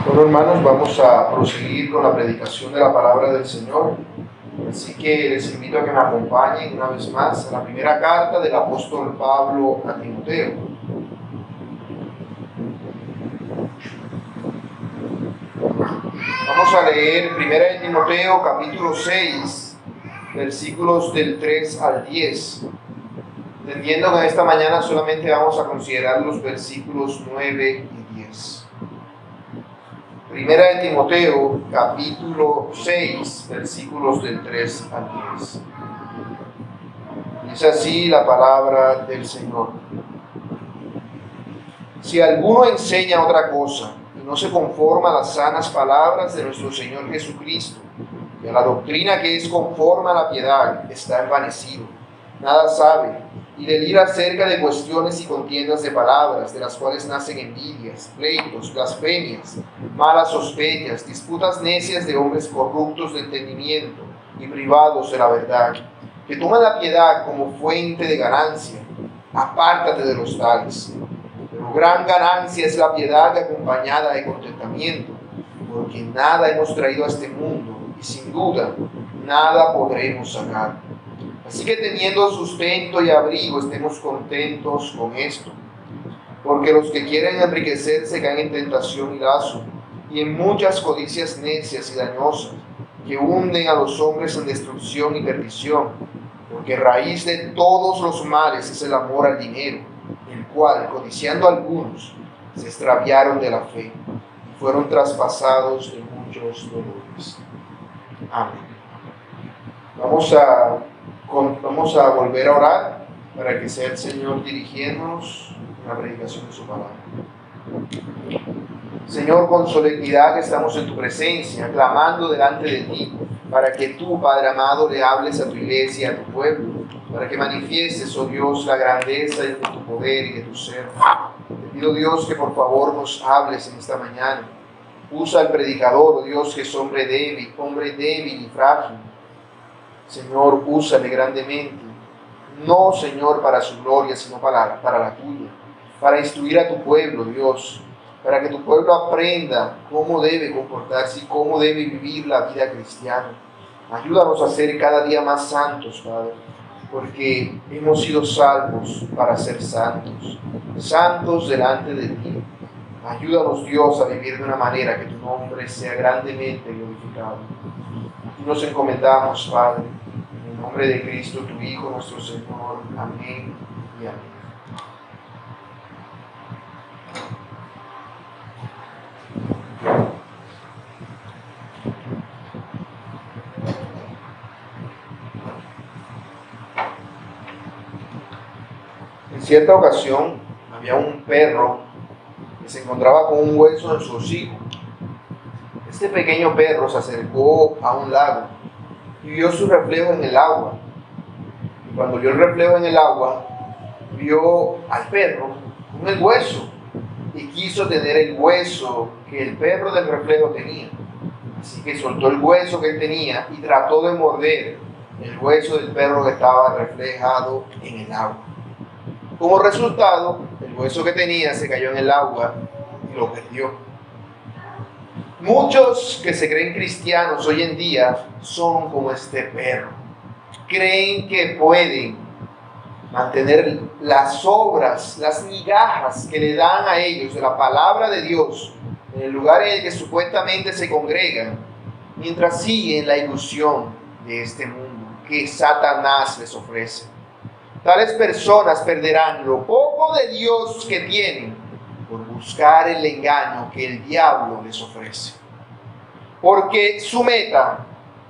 Bueno, hermanos, vamos a proseguir con la predicación de la palabra del Señor. Así que les invito a que me acompañen una vez más a la primera carta del apóstol Pablo a Timoteo. Vamos a leer 1 de Timoteo, capítulo 6, versículos del 3 al 10. Entendiendo que esta mañana solamente vamos a considerar los versículos 9 y 10. Primera de Timoteo, capítulo 6, versículos del 3 al 10. Dice así la palabra del Señor. Si alguno enseña otra cosa y no se conforma a las sanas palabras de nuestro Señor Jesucristo y a la doctrina que es conforme a la piedad, está envanecido, nada sabe, y delira acerca de cuestiones y contiendas de palabras, de las cuales nacen envidias, pleitos, blasfemias, malas sospechas, disputas necias de hombres corruptos de entendimiento y privados de la verdad, que toman la piedad como fuente de ganancia. Apártate de los tales. Pero gran ganancia es la piedad acompañada de contentamiento, porque nada hemos traído a este mundo y sin duda nada podremos sacar. Así que teniendo sustento y abrigo, estemos contentos con esto. Porque los que quieren enriquecerse caen en tentación y lazo, y en muchas codicias necias y dañosas, que hunden a los hombres en destrucción y perdición. Porque raíz de todos los males es el amor al dinero, el cual, codiciando algunos, se extraviaron de la fe, y fueron traspasados de muchos dolores. Amén. Vamos a volver a orar para que sea el Señor dirigiéndonos en la predicación de su palabra. Señor, con solemnidad estamos en tu presencia, clamando delante de ti, para que tú, Padre amado, le hables a tu iglesia, a tu pueblo, para que manifiestes, oh Dios, la grandeza de tu poder y de tu ser. Te pido, Dios, que por favor nos hables en esta mañana. Usa al predicador, oh Dios, que es hombre débil y frágil. Señor, úsale grandemente, no, Señor, para su gloria, sino para la tuya, para instruir a tu pueblo, Dios, para que tu pueblo aprenda cómo debe comportarse y cómo debe vivir la vida cristiana. Ayúdanos a ser cada día más santos, Padre, porque hemos sido salvos para ser santos, santos delante de ti. Ayúdanos, Dios, a vivir de una manera que tu nombre sea grandemente glorificado. Y nos encomendamos, Padre, en el nombre de Cristo, tu Hijo, nuestro Señor. Amén y amén. En cierta ocasión, había un perro que se encontraba con un hueso en su hocico. Este pequeño perro se acercó a un lago y vio su reflejo en el agua. Y cuando vio el reflejo en el agua, vio al perro con el hueso y quiso tener el hueso que el perro del reflejo tenía. Así que soltó el hueso que él tenía y trató de morder el hueso del perro que estaba reflejado en el agua. Como resultado, el hueso que tenía se cayó en el agua y lo perdió. Muchos que se creen cristianos hoy en día son como este perro. Creen que pueden mantener las obras, las migajas que le dan a ellos de la palabra de Dios en el lugar en el que supuestamente se congregan, mientras siguen la ilusión de este mundo que Satanás les ofrece. Tales personas perderán lo poco de Dios que tienen por buscar el engaño que el diablo les ofrece. Porque su meta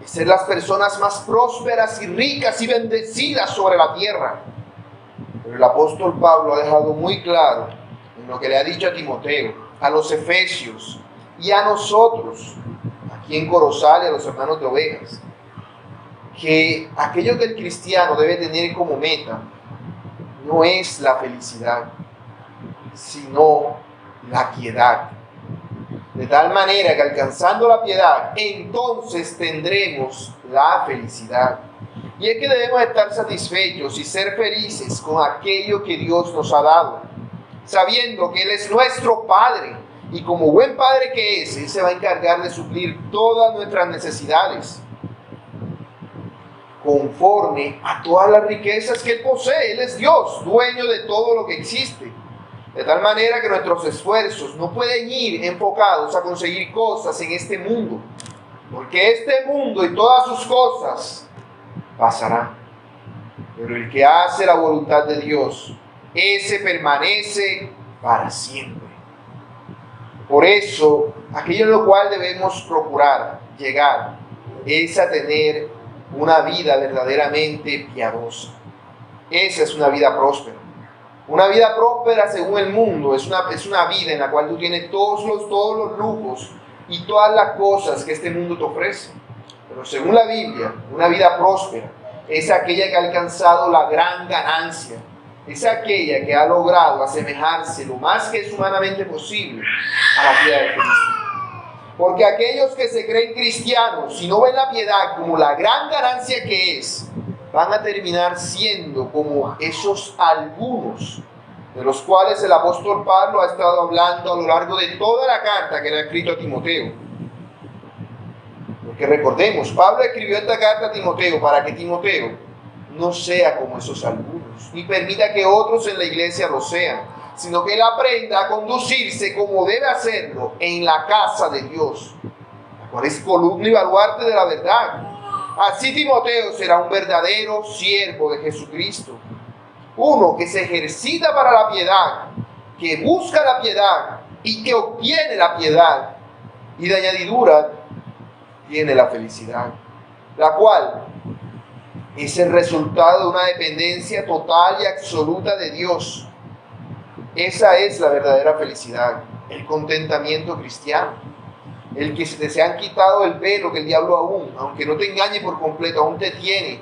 es ser las personas más prósperas y ricas y bendecidas sobre la tierra. Pero el apóstol Pablo ha dejado muy claro en lo que le ha dicho a Timoteo, a los efesios y a nosotros, aquí en Corozal y a los hermanos de Ovejas, que aquello que el cristiano debe tener como meta no es la felicidad, sino la piedad. De tal manera que alcanzando la piedad, entonces tendremos la felicidad. Y es que debemos estar satisfechos y ser felices con aquello que Dios nos ha dado, sabiendo que Él es nuestro Padre Y como buen Padre que es, Él se va a encargar de suplir todas nuestras necesidades, conforme a todas las riquezas que Él posee. Él es Dios, dueño de todo lo que existe. De tal manera que nuestros esfuerzos no pueden ir enfocados a conseguir cosas en este mundo, porque este mundo y todas sus cosas pasarán. Pero el que hace la voluntad de Dios, ese permanece para siempre. Por eso, aquello en lo cual debemos procurar llegar es a tener una vida verdaderamente piadosa. Esa es una vida próspera. Una vida próspera según el mundo es una vida en la cual tú tienes todos los lujos y todas las cosas que este mundo te ofrece. Pero según la Biblia, una vida próspera es aquella que ha alcanzado la gran ganancia. Es aquella que ha logrado asemejarse lo más que es humanamente posible a la vida de Cristo. Porque aquellos que se creen cristianos y no ven la piedad como la gran ganancia que es, van a terminar siendo como esos algunos de los cuales el apóstol Pablo ha estado hablando a lo largo de toda la carta que le ha escrito a Timoteo. Porque recordemos, Pablo escribió esta carta a Timoteo para que Timoteo no sea como esos algunos, ni permita que otros en la iglesia lo sean, sino que él aprenda a conducirse como debe hacerlo en la casa de Dios, la cual es columna y baluarte de la verdad. Así Timoteo será un verdadero siervo de Jesucristo, uno que se ejercita para la piedad, que busca la piedad y que obtiene la piedad, y de añadidura tiene la felicidad, la cual es el resultado de una dependencia total y absoluta de Dios. Esa es la verdadera felicidad, el contentamiento cristiano. El que se te han quitado el velo que el diablo aún, aunque no te engañe por completo, aún te tiene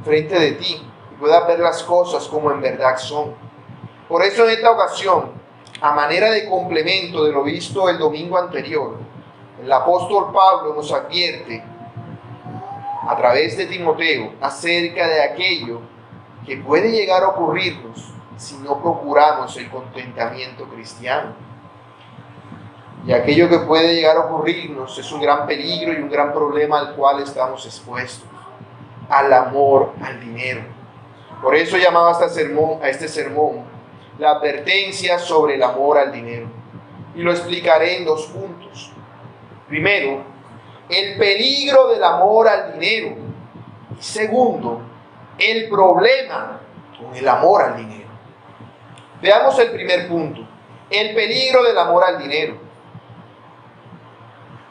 frente de ti y puedas ver las cosas como en verdad son. Por eso en esta ocasión, a manera de complemento de lo visto el domingo anterior, el apóstol Pablo nos advierte a través de Timoteo acerca de aquello que puede llegar a ocurrirnos si no procuramos el contentamiento cristiano. Y aquello que puede llegar a ocurrirnos es un gran peligro y un gran problema al cual estamos expuestos, al amor al dinero. Por eso llamaba a este sermón la advertencia sobre el amor al dinero. Y lo explicaré en 2 puntos. Primero, el peligro del amor al dinero. Y segundo, el problema con el amor al dinero. Veamos el primer punto, el peligro del amor al dinero.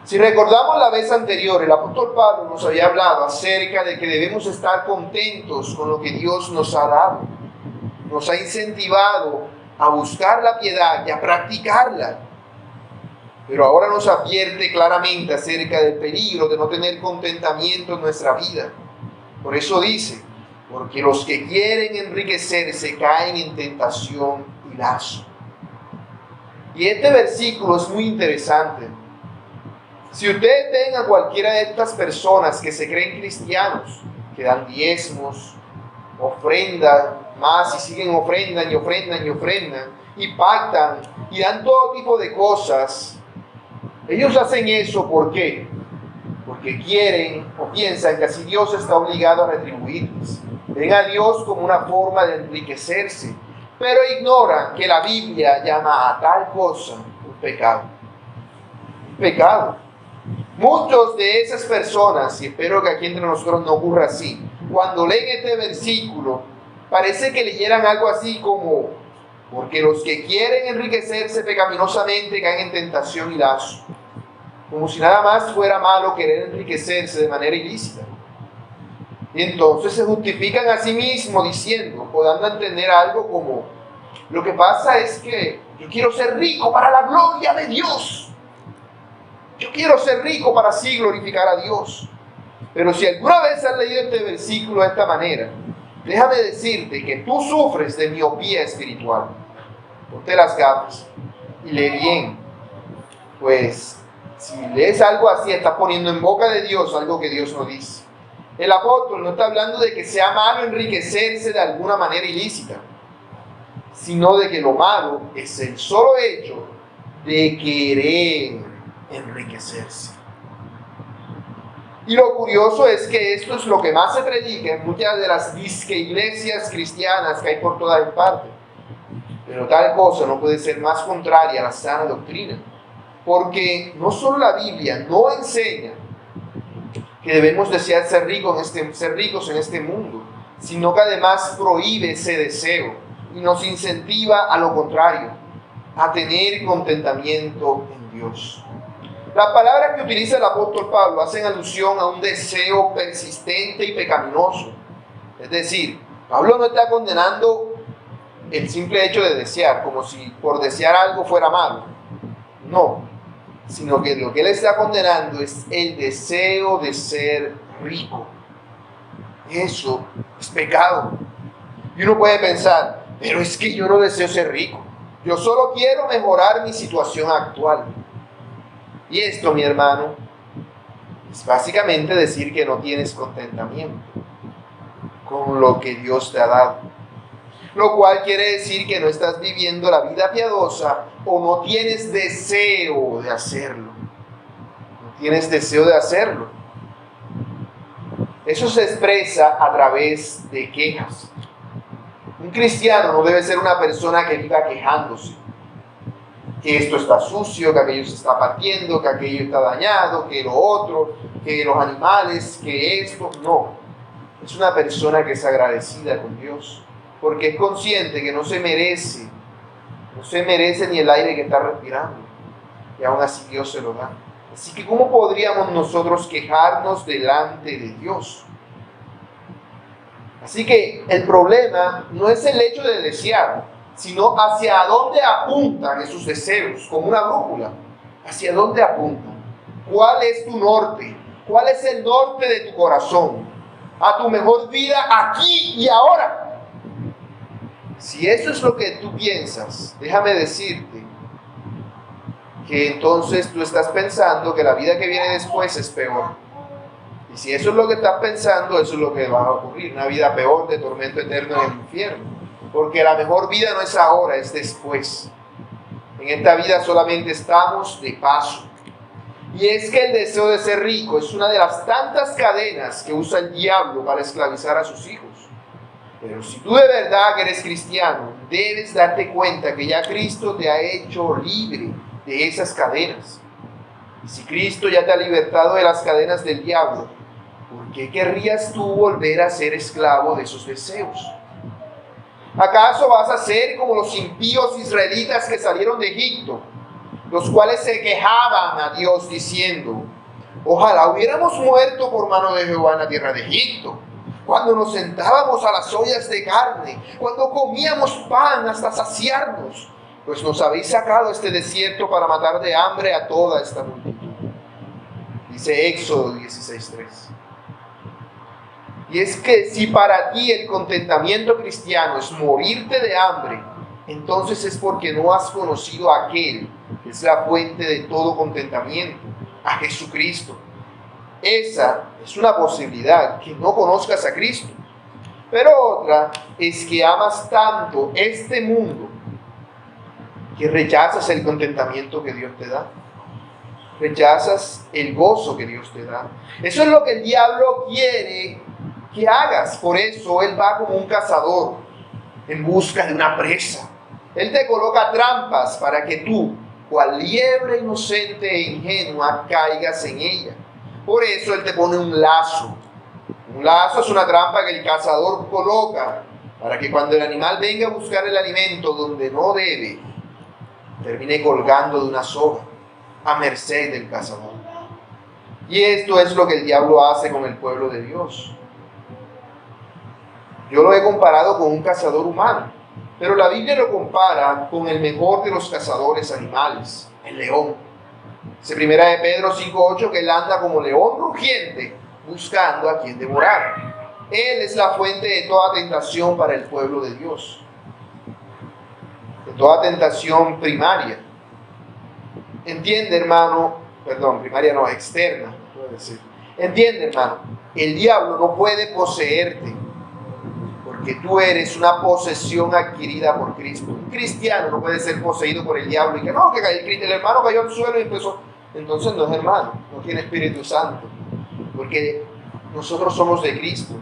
Si recordamos la vez anterior, el apóstol Pablo nos había hablado acerca de que debemos estar contentos con lo que Dios nos ha dado. Nos ha incentivado a buscar la piedad y a practicarla. Pero ahora nos advierte claramente acerca del peligro de no tener contentamiento en nuestra vida. Por eso dice, porque los que quieren enriquecerse caen en tentación y lazo. Y este versículo es muy interesante. Si ustedes ven a cualquiera de estas personas que se creen cristianos, que dan diezmos, ofrendan más y siguen ofrendan y ofrendan y ofrendan, y pactan y dan todo tipo de cosas, ellos hacen eso ¿por qué? Porque quieren o piensan que así Dios está obligado a retribuirles. Ven a Dios como una forma de enriquecerse, pero ignoran que la Biblia llama a tal cosa un pecado. Un pecado. Muchos de esas personas, y espero que aquí entre nosotros no ocurra así, cuando leen este versículo, parece que leyeran algo así como, porque los que quieren enriquecerse pecaminosamente caen en tentación y lazo. Como si nada más fuera malo querer enriquecerse de manera ilícita. Y entonces se justifican a sí mismos diciendo, o dando a entender algo como, lo que pasa es que yo quiero ser rico para la gloria de Dios. Yo quiero ser rico para así glorificar a Dios. Pero si alguna vez has leído este versículo de esta manera, déjame decirte que tú sufres de miopía espiritual. Ponte las gafas y lee bien. Pues si lees algo así, estás poniendo en boca de Dios algo que Dios no dice. El apóstol no está hablando de que sea malo enriquecerse de alguna manera ilícita, sino de que lo malo es el solo hecho de querer enriquecerse. Y lo curioso es que esto es lo que más se predica en muchas de las disque iglesias cristianas que hay por todas partes. Pero tal cosa no puede ser más contraria a la sana doctrina, porque no solo la Biblia no enseña que debemos desear ser ricos en este mundo, sino que además prohíbe ese deseo y nos incentiva a lo contrario, a tener contentamiento en Dios. Las palabras que utiliza el apóstol Pablo hacen alusión a un deseo persistente y pecaminoso. Es decir, Pablo no está condenando el simple hecho de desear, como si por desear algo fuera malo. No, sino que lo que él está condenando es el deseo de ser rico. Eso es pecado. Y uno puede pensar, pero es que yo no deseo ser rico. Yo solo quiero mejorar mi situación actual. Y esto, mi hermano, es básicamente decir que no tienes contentamiento con lo que Dios te ha dado. Lo cual quiere decir que no estás viviendo la vida piadosa o no tienes deseo de hacerlo. No tienes deseo de hacerlo. Eso se expresa a través de quejas. Un cristiano no debe ser una persona que viva quejándose. Que esto está sucio, que aquello se está partiendo, que aquello está dañado, que lo otro, que los animales, que esto. No. Es una persona que es agradecida con Dios, porque es consciente que no se merece ni el aire que está respirando, y aún así Dios se lo da. Así que ¿cómo podríamos nosotros quejarnos delante de Dios? Así que el problema no es el hecho de desear, sino hacia dónde apuntan esos deseos, como una brújula. ¿Hacia dónde apuntan? ¿Cuál es tu norte? ¿Cuál es el norte de tu corazón? A tu mejor vida aquí y ahora. Si eso es lo que tú piensas, déjame decirte que entonces tú estás pensando que la vida que viene después es peor. Y si eso es lo que estás pensando, eso es lo que va a ocurrir, una vida peor de tormento eterno en el infierno. Porque la mejor vida no es ahora, es después. En esta vida solamente estamos de paso. Y es que el deseo de ser rico es una de las tantas cadenas que usa el diablo para esclavizar a sus hijos. Pero si tú de verdad eres cristiano, debes darte cuenta que ya Cristo te ha hecho libre de esas cadenas. Y si Cristo ya te ha libertado de las cadenas del diablo, ¿por qué querrías tú volver a ser esclavo de esos deseos? ¿Acaso vas a ser como los impíos israelitas que salieron de Egipto, los cuales se quejaban a Dios diciendo: ojalá hubiéramos muerto por mano de Jehová en la tierra de Egipto, cuando nos sentábamos a las ollas de carne, cuando comíamos pan hasta saciarnos, pues nos habéis sacado a este desierto para matar de hambre a toda esta multitud? Dice Éxodo 16:3. Y es que si para ti el contentamiento cristiano es morirte de hambre, entonces es porque no has conocido a aquel que es la fuente de todo contentamiento, a Jesucristo. Esa es una posibilidad, que no conozcas a Cristo. Pero otra es que amas tanto este mundo que rechazas el contentamiento que Dios te da. Rechazas el gozo que Dios te da. Eso es lo que el diablo quiere que hagas. Por eso él va como un cazador en busca de una presa. Él te coloca trampas para que tú, cual liebre inocente e ingenua, caigas en ella. Por eso él te pone un lazo. Un lazo es una trampa que el cazador coloca para que cuando el animal venga a buscar el alimento donde no debe, termine colgando de una soga a merced del cazador. Y esto es lo que el diablo hace con el pueblo de Dios. Yo lo he comparado con un cazador humano, pero la Biblia lo compara con el mejor de los cazadores animales, el león. Dice Primera de Pedro 5:8 que él anda como león rugiente buscando a quien devorar. Él es la fuente de toda tentación para el pueblo de Dios, de toda tentación primaria. Entiende, hermano, primaria no, externa, puedo decir. Entiende, hermano, el diablo no puede poseerte, porque tú eres una posesión adquirida por Cristo. Un cristiano no puede ser poseído por el diablo y que no, que el hermano cayó al suelo y empezó. Entonces no es hermano, no tiene Espíritu Santo, porque nosotros somos de Cristo.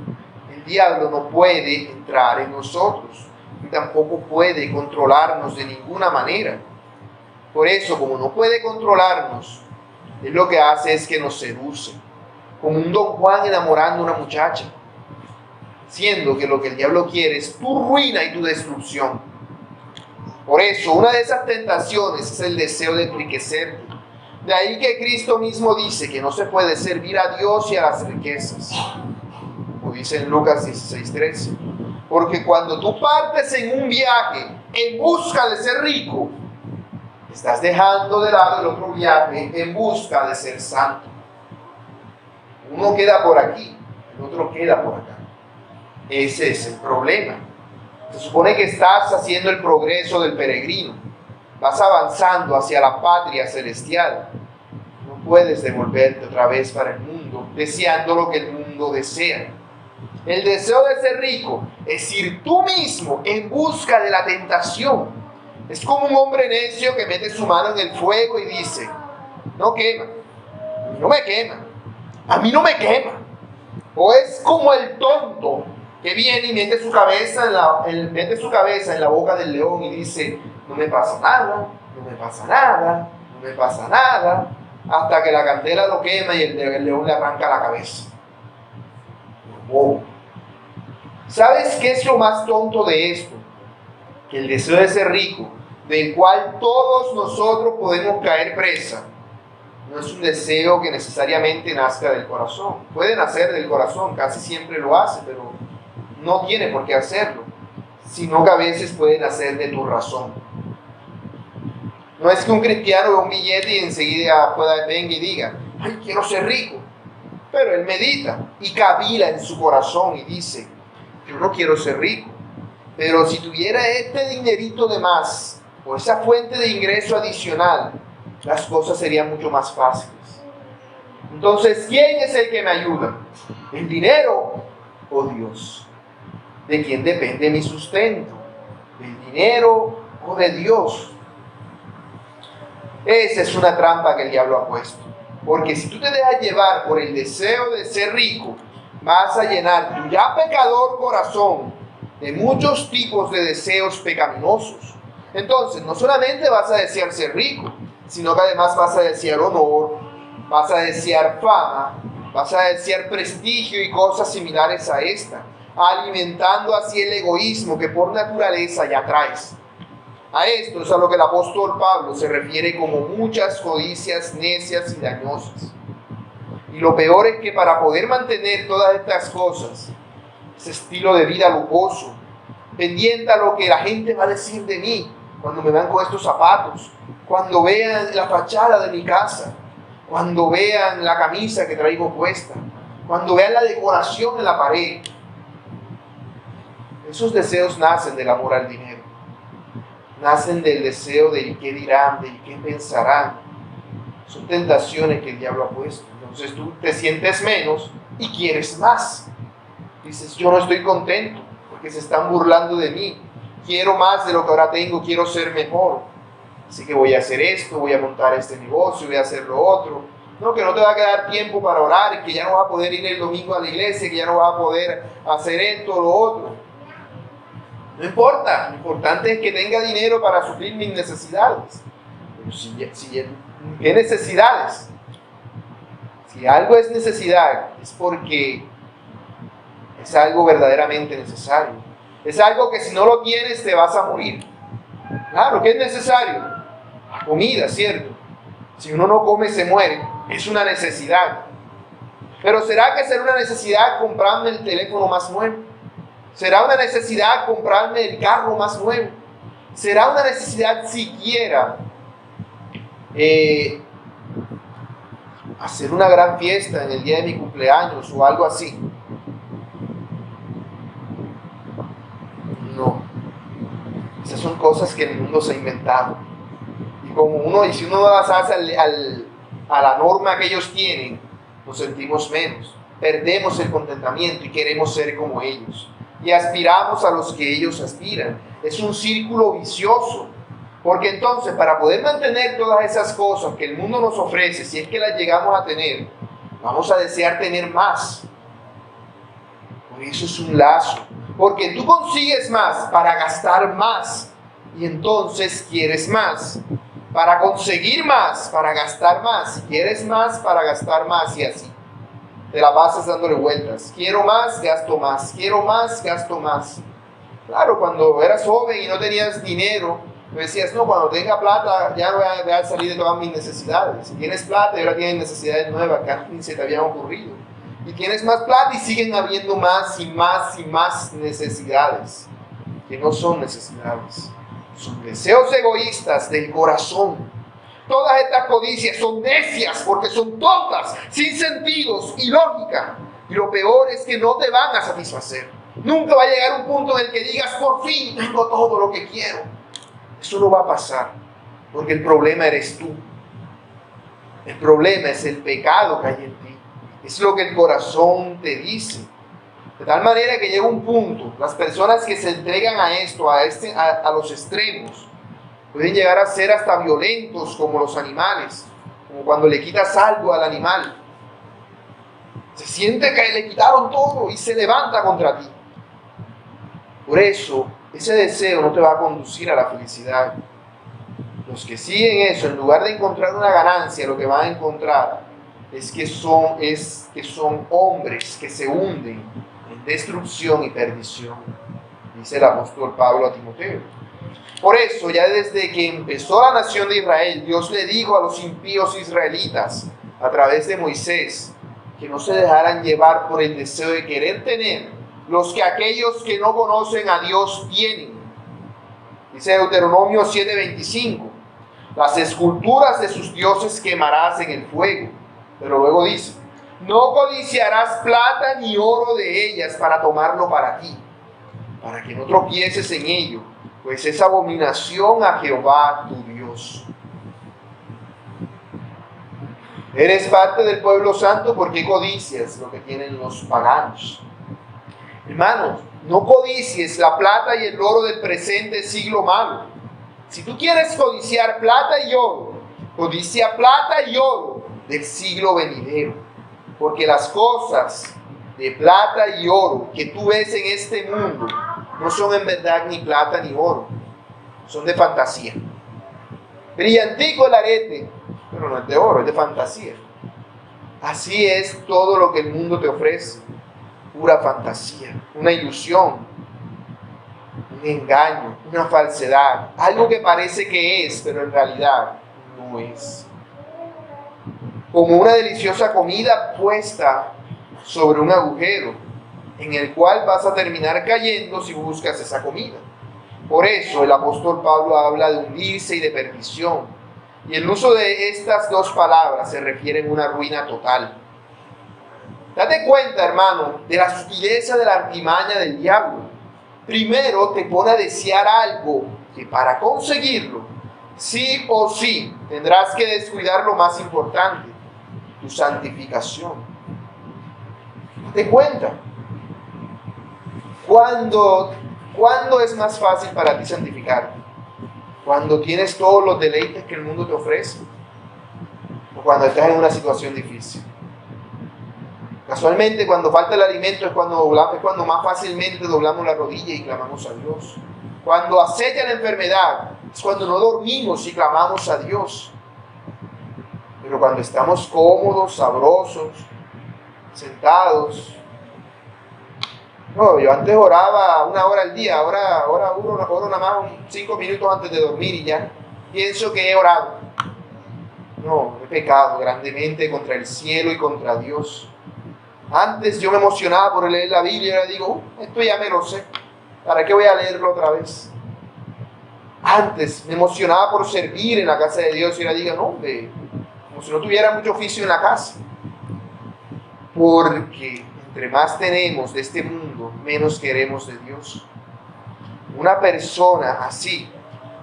El diablo no puede entrar en nosotros y tampoco puede controlarnos de ninguna manera. Por eso, como no puede controlarnos, él lo que hace es que nos seduce, como un Don Juan enamorando a una muchacha, siendo que lo que el diablo quiere es tu ruina y tu destrucción. Por eso, una de esas tentaciones es el deseo de enriquecerte. De ahí que Cristo mismo dice que no se puede servir a Dios y a las riquezas, como dice en Lucas 16:13. Porque cuando tú partes en un viaje en busca de ser rico, estás dejando de lado el otro viaje en busca de ser santo. Uno queda por aquí, el otro queda por acá. Ese es el problema. Se supone que estás haciendo el progreso del peregrino. Vas avanzando hacia la patria celestial. No puedes devolverte otra vez para el mundo, deseando lo que el mundo desea. El deseo de ser rico es ir tú mismo en busca de la tentación. Es como un hombre necio que mete su mano en el fuego y dice, no quema, no me quema, a mí no me quema. O es como el tonto que viene y mete su cabeza en la boca del león y dice, no me pasa nada, no me pasa nada, no me pasa nada, hasta que la candela lo quema y el león le arranca la cabeza. Oh. ¿Sabes qué es lo más tonto de esto? Que el deseo de ser rico, del cual todos nosotros podemos caer presa, no es un deseo que necesariamente nazca del corazón. Puede nacer del corazón, casi siempre lo hace, pero no tiene por qué hacerlo, sino que a veces puede nacer de tu razón. No es que un cristiano vea un billete y enseguida venga y diga, ay, quiero ser rico. Pero él medita y cavila en su corazón y dice, yo no quiero ser rico, pero si tuviera este dinerito de más o esa fuente de ingreso adicional, las cosas serían mucho más fáciles. Entonces, ¿quién es el que me ayuda? ¿El dinero o Dios? ¿De quién depende mi sustento? ¿Del dinero o de Dios? Esa es una trampa que el diablo ha puesto. Porque si tú te dejas llevar por el deseo de ser rico, vas a llenar tu ya pecador corazón de muchos tipos de deseos pecaminosos. Entonces, no solamente vas a desear ser rico, sino que además vas a desear honor, vas a desear fama, vas a desear prestigio y cosas similares a esta, alimentando así el egoísmo que por naturaleza ya traes. A esto es a lo que el apóstol Pablo se refiere como muchas codicias necias y dañosas. Y lo peor es que para poder mantener todas estas cosas, ese estilo de vida lujoso, pendiente a lo que la gente va a decir de mí cuando me vean con estos zapatos, cuando vean la fachada de mi casa, cuando vean la camisa que traigo puesta, cuando vean la decoración en la pared. Esos deseos nacen del amor al dinero. Nacen del deseo del qué dirán, del qué pensarán. Son tentaciones que el diablo ha puesto. Entonces tú te sientes menos y quieres más. Dices, yo no estoy contento porque se están burlando de mí. Quiero más de lo que ahora tengo, quiero ser mejor. Así que voy a hacer esto, voy a montar este negocio, voy a hacer lo otro. No, que no te va a quedar tiempo para orar, que ya no vas a poder ir el domingo a la iglesia, que ya no vas a poder hacer esto o lo otro. No importa, lo importante es que tenga dinero para suplir mis necesidades. Pero ¿qué necesidades? Si algo es necesidad, es porque es algo verdaderamente necesario. Es algo que si no lo tienes te vas a morir. Claro, ¿qué es necesario? La comida, ¿cierto? Si uno no come se muere. Es una necesidad. Pero ¿será que será una necesidad comprarme el teléfono más nuevo? ¿Será una necesidad comprarme el carro más nuevo? ¿Será una necesidad siquiera hacer una gran fiesta en el día de mi cumpleaños o algo así? No. Esas son cosas que el mundo se ha inventado. Y si uno no las hace a la norma que ellos tienen, nos sentimos menos. Perdemos el contentamiento y queremos ser como ellos. y aspiramos a los que ellos aspiran. Es un círculo vicioso, porque entonces para poder mantener todas esas cosas que el mundo nos ofrece, si es que las llegamos a tener, vamos a desear tener más. Por eso es un lazo, porque tú consigues más para gastar más, y entonces quieres más. Para conseguir más, para gastar más. Si quieres más, para gastar más, y así. Te la pasas dándole vueltas. Quiero más, gasto más. Quiero más, gasto más. Claro, cuando eras joven y no tenías dinero, me decías, no, cuando tenga plata ya voy a salir de todas mis necesidades. Si tienes plata y ahora tienes necesidades nuevas que antes ni se te habían ocurrido. Y tienes más plata y siguen habiendo más y más y más necesidades. Que no son necesidades. Son deseos egoístas del corazón. Todas estas codicias son necias porque son tontas, sin sentidos y lógica. Y lo peor es que no te van a satisfacer. Nunca va a llegar un punto en el que digas, por fin tengo todo lo que quiero. Eso no va a pasar, porque el problema eres tú. El problema es el pecado que hay en ti. Es lo que el corazón te dice. De tal manera que llega un punto, las personas que se entregan a esto, a los extremos, pueden llegar a ser hasta violentos como los animales, como cuando le quitas algo al animal. Se siente que le quitaron todo y se levanta contra ti. Por eso, ese deseo no te va a conducir a la felicidad. Los que siguen eso, en lugar de encontrar una ganancia, lo que van a encontrar es que son hombres que se hunden en destrucción y perdición, dice el apóstol Pablo a Timoteo. Por eso, ya desde que empezó la nación de Israel, Dios le dijo a los impíos israelitas, a través de Moisés, que no se dejaran llevar por el deseo de querer tener los que aquellos que no conocen a Dios tienen. Dice Deuteronomio 7:25, las esculturas de sus dioses quemarás en el fuego. Pero luego dice, no codiciarás plata ni oro de ellas para tomarlo para ti, para que no tropieces en ello, pues es abominación a Jehová tu Dios. Eres parte del pueblo santo, ¿por qué codicias lo que tienen los paganos? Hermanos, no codicies la plata y el oro del presente siglo malo. Si tú quieres codiciar plata y oro, codicia plata y oro del siglo venidero. Porque las cosas de plata y oro que tú ves en este mundo no son en verdad ni plata ni oro. Son de fantasía. Brillantico el arete, pero no es de oro, es de fantasía. Así es todo lo que el mundo te ofrece. Pura fantasía, una ilusión, un engaño, una falsedad, algo que parece que es, pero en realidad no es. Como una deliciosa comida puesta sobre un agujero, en el cual vas a terminar cayendo si buscas esa comida. Por eso el apóstol Pablo habla de hundirse y de perdición, y el uso de estas dos palabras se refiere a una ruina total. Date cuenta, hermano, de la sutileza de la artimaña del diablo. Primero te pone a desear algo que para conseguirlo, sí o sí, tendrás que descuidar lo más importante, tu santificación. Date cuenta. ¿Cuándo es más fácil para ti santificarte? ¿Cuando tienes todos los deleites que el mundo te ofrece? ¿O cuando estás en una situación difícil? Casualmente, cuando falta el alimento es cuando más fácilmente doblamos la rodilla y clamamos a Dios. Cuando acecha la enfermedad es cuando no dormimos y clamamos a Dios. Pero cuando estamos cómodos, sabrosos, sentados. No, yo antes oraba 1 hora al día, ahora oro nada más 5 minutos antes de dormir y ya pienso que he orado. No, he pecado grandemente contra el cielo y contra Dios. Antes yo me emocionaba por leer la Biblia y ahora digo, esto ya me lo sé, ¿para qué voy a leerlo otra vez? Antes me emocionaba por servir en la casa de Dios y ahora digo, no hombre, como si no tuviera mucho oficio en la casa. Porque entre más tenemos de este mundo, menos queremos de Dios. Una persona así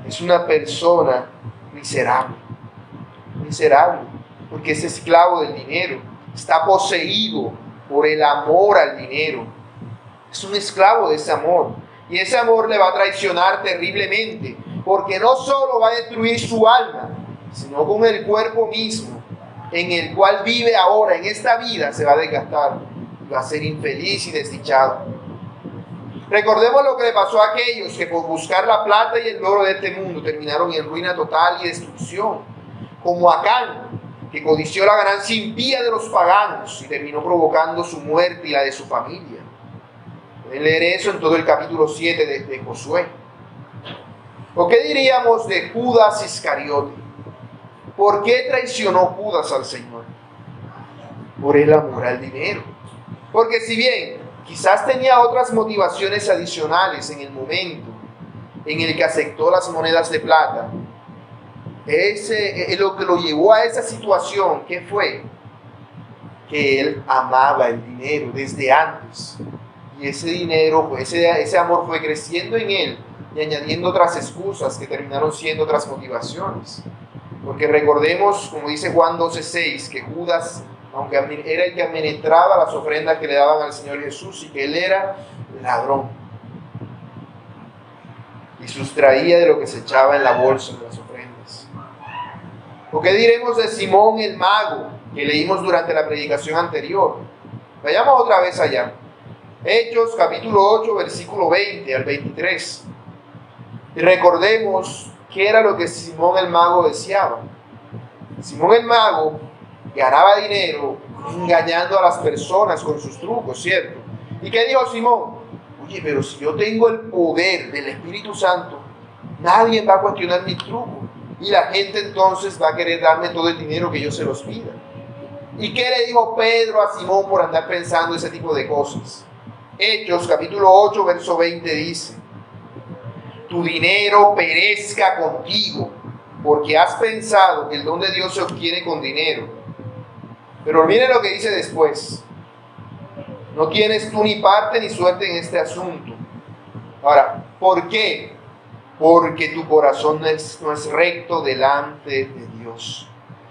es una persona miserable, porque es esclavo del dinero, está poseído por el amor al dinero. Es un esclavo de ese amor. Y ese amor le va a traicionar terriblemente, porque no solo va a destruir su alma, sino con el cuerpo mismo, en el cual vive ahora, en esta vida, se va a desgastar. Va a ser infeliz y desdichado. Recordemos lo que le pasó a aquellos que por buscar la plata y el oro de este mundo terminaron en ruina total y destrucción, como Acán, que codició la ganancia impía de los paganos y terminó provocando su muerte y la de su familia. Pueden leer eso en todo el capítulo 7 de Josué. ¿O qué diríamos de Judas Iscariote? ¿Por qué traicionó Judas al Señor? Por el amor al dinero. Porque si bien quizás tenía otras motivaciones adicionales en el momento en el que aceptó las monedas de plata, lo que lo llevó a esa situación, ¿qué fue? Que él amaba el dinero desde antes. Y ese dinero, ese amor fue creciendo en él y añadiendo otras excusas que terminaron siendo otras motivaciones. Porque recordemos, como dice Juan 12:6, que Judas, aunque era el que administraba las ofrendas que le daban al Señor Jesús, y que él era ladrón y sustraía de lo que se echaba en la bolsa de las ofrendas. ¿O qué diremos de Simón el mago, que leímos durante la predicación anterior? Vayamos otra vez allá. Hechos capítulo 8, versículo 20 al 23. Y recordemos qué era lo que Simón el mago deseaba. Simón el mago ganaba dinero engañando a las personas con sus trucos, ¿cierto? ¿Y qué dijo Simón? Oye, pero si yo tengo el poder del Espíritu Santo, nadie va a cuestionar mi truco. Y la gente entonces va a querer darme todo el dinero que yo se los pida. ¿Y qué le dijo Pedro a Simón por andar pensando ese tipo de cosas? Hechos capítulo 8, verso 20 dice: tu dinero perezca contigo, porque has pensado que el don de Dios se obtiene con dinero. Pero miren lo que dice después: no tienes tú ni parte ni suerte en este asunto. Ahora, ¿por qué? Porque tu corazón no es recto delante de Dios.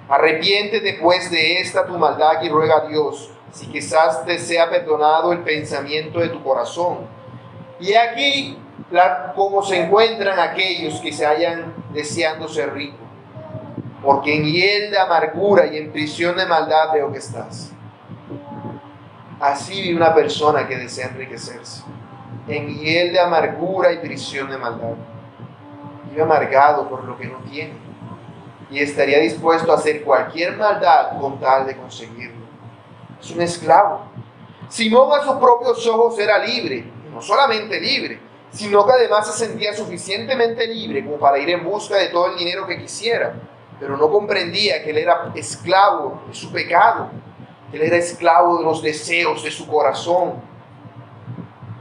Arrepiéntete pues de esta tu maldad y ruega a Dios, si quizás te sea perdonado el pensamiento de tu corazón. Y aquí cómo se encuentran aquellos que se hallan deseando ser ricos. Porque en hiel de amargura y en prisión de maldad veo que estás. Así vive una persona que desea enriquecerse. En hiel de amargura y prisión de maldad. Vive amargado por lo que no tiene. Y estaría dispuesto a hacer cualquier maldad con tal de conseguirlo. Es un esclavo. Simón a sus propios ojos era libre. No solamente libre, sino que además se sentía suficientemente libre como para ir en busca de todo el dinero que quisiera. Pero no comprendía que él era esclavo de su pecado. Que él era esclavo de los deseos de su corazón.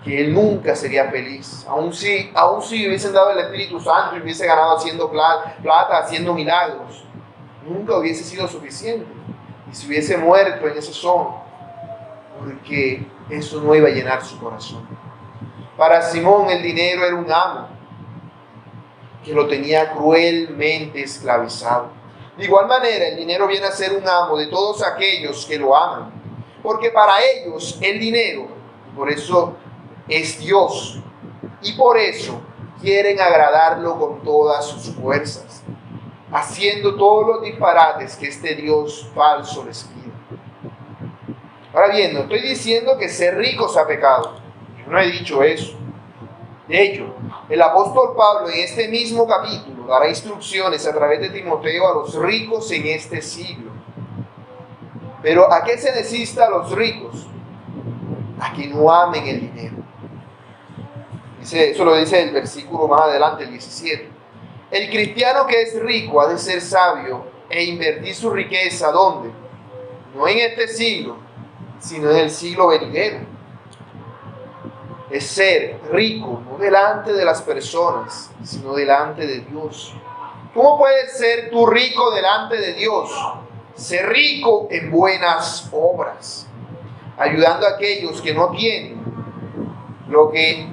Que él nunca sería feliz. Aun si hubiesen dado el Espíritu Santo y hubiese ganado haciendo plata, haciendo milagros, nunca hubiese sido suficiente. Y si hubiese muerto en ese son, porque eso no iba a llenar su corazón. Para Simón el dinero era un amo que lo tenía cruelmente esclavizado. De igual manera, el dinero viene a ser un amo de todos aquellos que lo aman, porque para ellos el dinero, por eso es Dios, y por eso quieren agradarlo con todas sus fuerzas, haciendo todos los disparates que este Dios falso les pide. Ahora bien, no estoy diciendo que ser rico sea pecado. Yo no he dicho eso. De hecho, el apóstol Pablo en este mismo capítulo dará instrucciones a través de Timoteo a los ricos en este siglo. Pero ¿a qué se necesita a los ricos? A que no amen el dinero. Eso lo dice el versículo más adelante, el 17. El cristiano que es rico ha de ser sabio e invertir su riqueza, ¿dónde? No en este siglo, sino en el siglo venidero. Es ser rico, no delante de las personas, sino delante de Dios. ¿Cómo puedes ser tú rico delante de Dios? Ser rico en buenas obras, ayudando a aquellos que no tienen lo que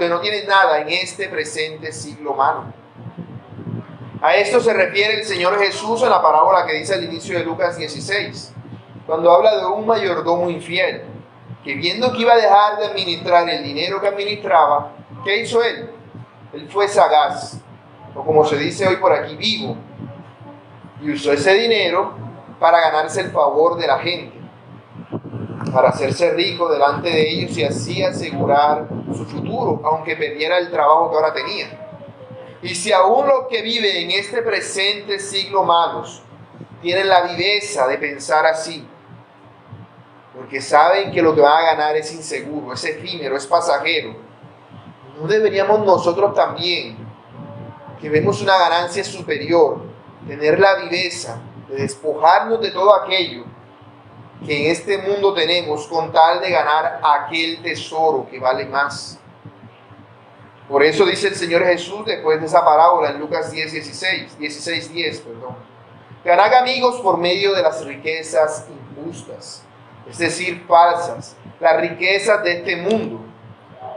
no tienen nada en este presente siglo humano. A esto se refiere el Señor Jesús en la parábola que dice al inicio de Lucas 16, cuando habla de un mayordomo infiel que viendo que iba a dejar de administrar el dinero que administraba, ¿qué hizo él? Él fue sagaz, o como se dice hoy por aquí, vivo, y usó ese dinero para ganarse el favor de la gente, para hacerse rico delante de ellos y así asegurar su futuro, aunque perdiera el trabajo que ahora tenía. Y si aún los que viven en este presente siglo malos tienen la viveza de pensar así, porque saben que lo que van a ganar es inseguro, es efímero, es pasajero, ¿no deberíamos nosotros también, que vemos una ganancia superior, tener la viveza de despojarnos de todo aquello que en este mundo tenemos con tal de ganar aquel tesoro que vale más? Por eso dice el Señor Jesús después de esa parábola en Lucas 16:10, ganad amigos por medio de las riquezas injustas, es decir, falsas, las riquezas de este mundo,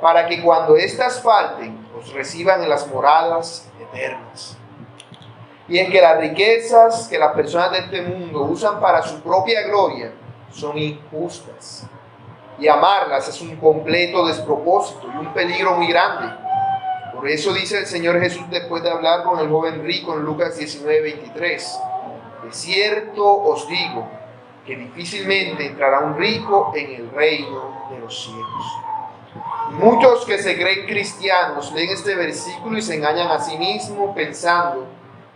para que cuando éstas falten, os reciban en las moradas eternas. Y en que las riquezas que las personas de este mundo usan para su propia gloria son injustas. Y amarlas es un completo despropósito y un peligro muy grande. Por eso dice el Señor Jesús después de hablar con el joven rico en Lucas 19:23. De cierto os digo que difícilmente entrará un rico en el reino de los cielos. Muchos que se creen cristianos leen este versículo y se engañan a sí mismos pensando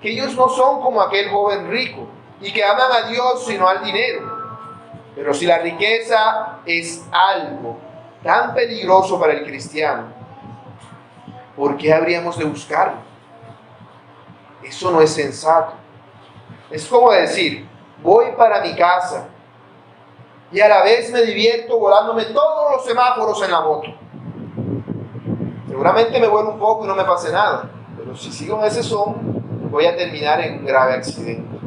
que ellos no son como aquel joven rico y que aman a Dios sino al dinero. Pero si la riqueza es algo tan peligroso para el cristiano, ¿por qué habríamos de buscarlo? Eso no es sensato. Es como decir, voy para mi casa y a la vez me divierto volándome todos los semáforos en la moto. Seguramente me vuelo un poco y no me pase nada, pero si sigo en ese son, voy a terminar en un grave accidente.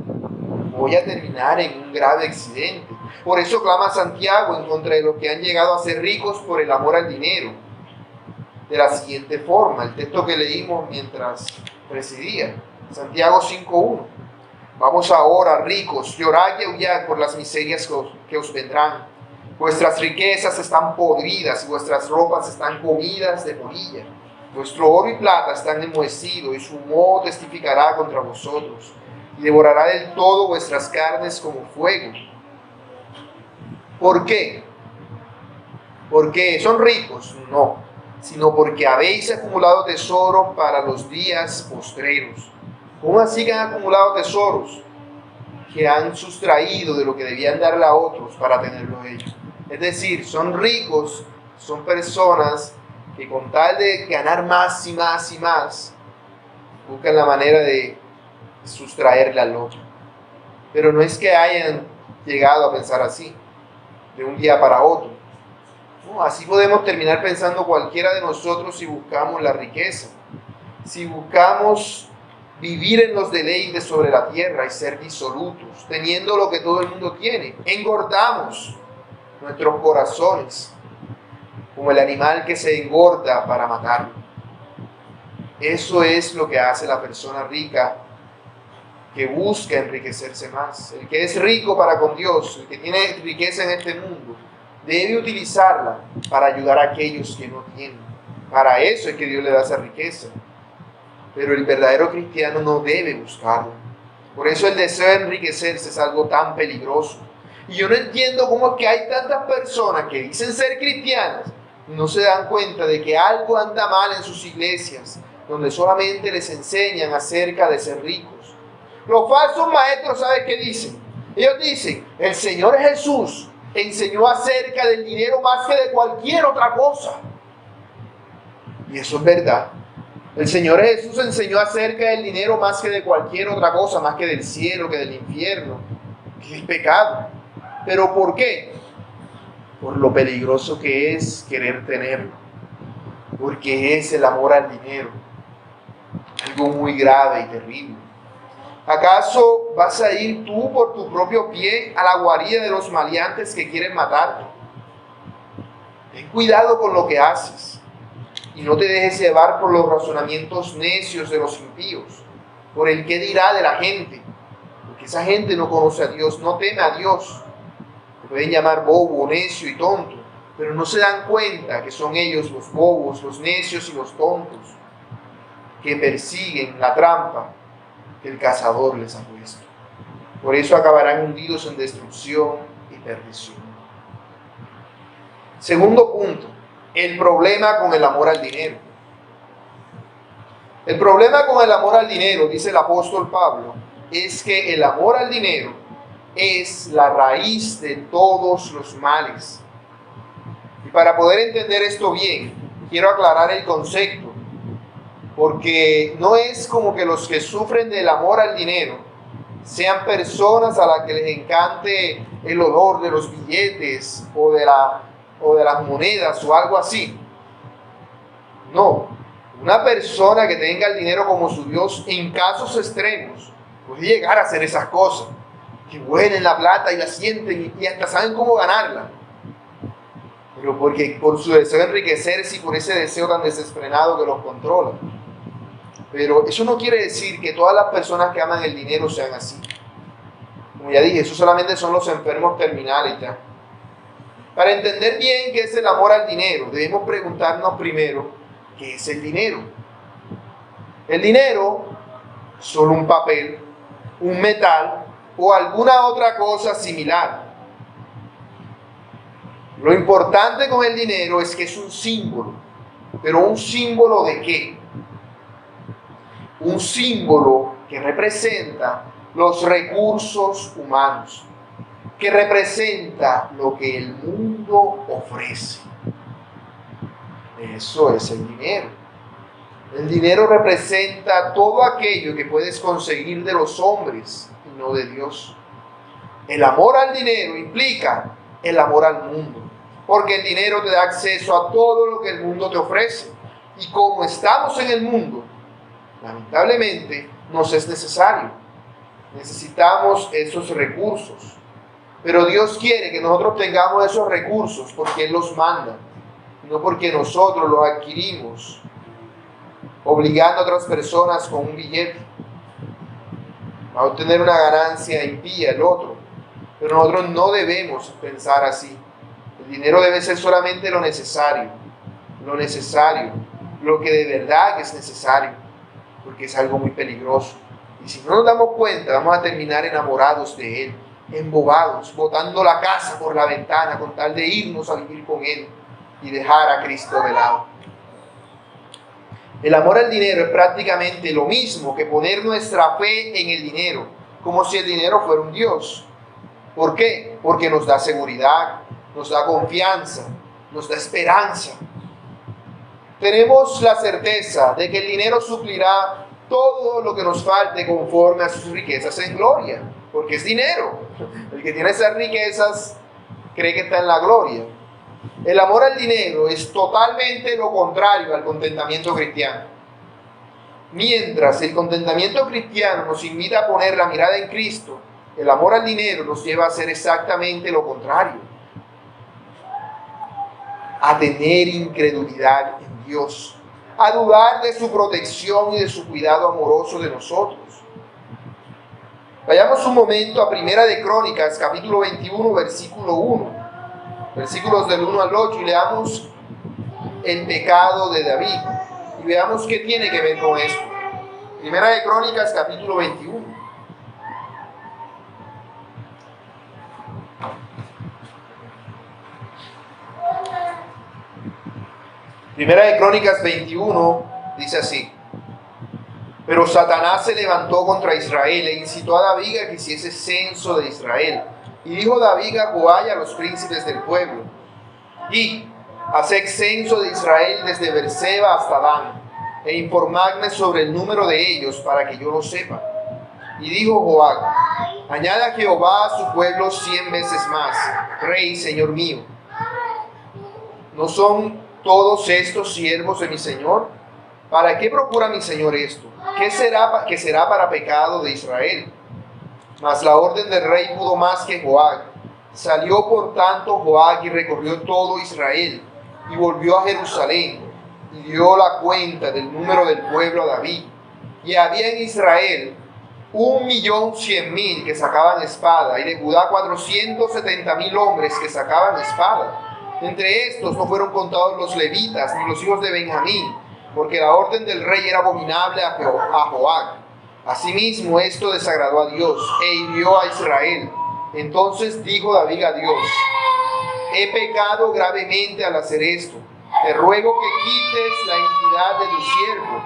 Voy a terminar en un grave accidente. Por eso clama Santiago en contra de los que han llegado a ser ricos por el amor al dinero. De la siguiente forma, el texto que leímos mientras presidía, Santiago 5:1. Vamos ahora, ricos, llorad y aullad por las miserias que os vendrán. Vuestras riquezas están podridas y vuestras ropas están comidas de polilla. Vuestro oro y plata están enmohecidos y su moho testificará contra vosotros y devorará del todo vuestras carnes como fuego. ¿Por qué? ¿Porque son ricos? No, sino porque habéis acumulado tesoros para los días postreros. ¿Cómo así que han acumulado tesoros? Que han sustraído de lo que debían darle a otros para tenerlo ellos. Es decir, son ricos, son personas que con tal de ganar más y más y más, buscan la manera de sustraerle al otro. Pero no es que hayan llegado a pensar así, de un día para otro. No, así podemos terminar pensando cualquiera de nosotros si buscamos la riqueza, si buscamos vivir en los deleites sobre la tierra y ser disolutos, teniendo lo que todo el mundo tiene. Engordamos nuestros corazones como el animal que se engorda para matarlo. Eso es lo que hace la persona rica que busca enriquecerse más. El que es rico para con Dios, el que tiene riqueza en este mundo, debe utilizarla para ayudar a aquellos que no tienen. Para eso es que Dios le da esa riqueza. Pero el verdadero cristiano no debe buscarlo. Por eso el deseo de enriquecerse es algo tan peligroso. Y yo no entiendo cómo es que hay tantas personas que dicen ser cristianas y no se dan cuenta de que algo anda mal en sus iglesias, donde solamente les enseñan acerca de ser ricos. Los falsos maestros, ¿sabes qué dicen? Ellos dicen, el Señor Jesús enseñó acerca del dinero más que de cualquier otra cosa. Y eso es verdad. El Señor Jesús enseñó acerca del dinero más que de cualquier otra cosa, más que del cielo, que del infierno, que es pecado. ¿Pero por qué? Por lo peligroso que es querer tenerlo. Porque es el amor al dinero. Algo muy grave y terrible. ¿Acaso vas a ir tú por tu propio pie a la guarida de los maleantes que quieren matarte? Ten cuidado con lo que haces. Y no te dejes llevar por los razonamientos necios de los impíos, por el qué dirá de la gente, porque esa gente no conoce a Dios, no teme a Dios. Te pueden llamar bobo, necio y tonto, pero no se dan cuenta que son ellos los bobos, los necios y los tontos que persiguen la trampa que el cazador les ha puesto. Por eso acabarán hundidos en destrucción y perdición. Segundo punto, el problema con el amor al dinero. El problema con el amor al dinero, dice el apóstol Pablo, es que el amor al dinero es la raíz de todos los males. Y para poder entender esto bien, quiero aclarar el concepto, porque no es como que los que sufren del amor al dinero sean personas a las que les encante el olor de los billetes o de las monedas o algo así. No, una persona que tenga el dinero como su Dios en casos extremos puede llegar a hacer esas cosas, que huelen la plata y la sienten y hasta saben cómo ganarla. Pero porque por su deseo de enriquecerse y por ese deseo tan desenfrenado que los controla. Pero eso no quiere decir que todas las personas que aman el dinero sean así. Como ya dije, eso solamente son los enfermos terminales ya. Para entender bien qué es el amor al dinero, debemos preguntarnos primero, ¿qué es el dinero? El dinero es solo un papel, un metal o alguna otra cosa similar. Lo importante con el dinero es que es un símbolo. ¿Pero un símbolo de qué? Un símbolo que representa los recursos humanos, que representa lo que el mundo ofrece. Eso es el dinero. El dinero representa todo aquello que puedes conseguir de los hombres y no de Dios. El amor al dinero implica el amor al mundo, porque el dinero te da acceso a todo lo que el mundo te ofrece. Y como estamos en el mundo, lamentablemente nos es necesario. Necesitamos esos recursos. Pero Dios quiere que nosotros tengamos esos recursos porque Él los manda, no porque nosotros los adquirimos, obligando a otras personas con un billete a obtener una ganancia impía el otro. Pero nosotros no debemos pensar así. El dinero debe ser solamente lo necesario, lo que de verdad es necesario, porque es algo muy peligroso. Y si no nos damos cuenta, vamos a terminar enamorados de Él, embobados, botando la casa por la ventana con tal de irnos a vivir con Él y dejar a Cristo de lado. El amor al dinero es prácticamente lo mismo que poner nuestra fe en el dinero, como si el dinero fuera un Dios. ¿Por qué? Porque nos da seguridad, nos da confianza, nos da esperanza. Tenemos la certeza de que el dinero suplirá todo lo que nos falte conforme a sus riquezas en gloria, porque es dinero. El que tiene esas riquezas cree que está en la gloria. El amor al dinero es totalmente lo contrario al contentamiento cristiano. Mientras el contentamiento cristiano nos invita a poner la mirada en Cristo, el amor al dinero nos lleva a hacer exactamente lo contrario. A tener incredulidad en Dios, a dudar de su protección y de su cuidado amoroso de nosotros. Vayamos un momento a Primera de Crónicas, capítulo 21, versículo 1. Versículos del 1 al 8, y leamos el pecado de David y veamos qué tiene que ver con esto. Primera de Crónicas, capítulo 21. Primera de Crónicas 21 dice así: pero Satanás se levantó contra Israel e incitó a David a que hiciese censo de Israel. Y dijo David a Joab y a los príncipes del pueblo: y haced censo de Israel desde Beerseba hasta Dan, e informadme sobre el número de ellos para que yo lo sepa. Y dijo Joab: añade a Jehová a su pueblo 100 veces más, Rey, Señor mío. ¿No son todos estos siervos de mi Señor? ¿Para qué procura mi Señor esto? ¿Qué será para pecado de Israel? Mas la orden del rey pudo más que Joab. Salió por tanto Joab y recorrió todo Israel y volvió a Jerusalén y dio la cuenta del número del pueblo a David. Y había en Israel 1.100.000 que sacaban espada, y de Judá 470.000 hombres que sacaban espada. Entre estos no fueron contados los levitas ni los hijos de Benjamín, porque la orden del rey era abominable a Joab. Asimismo, esto desagradó a Dios e hirió a Israel. Entonces dijo David a Dios: he pecado gravemente al hacer esto. Te ruego que quites la iniquidad de tu siervo,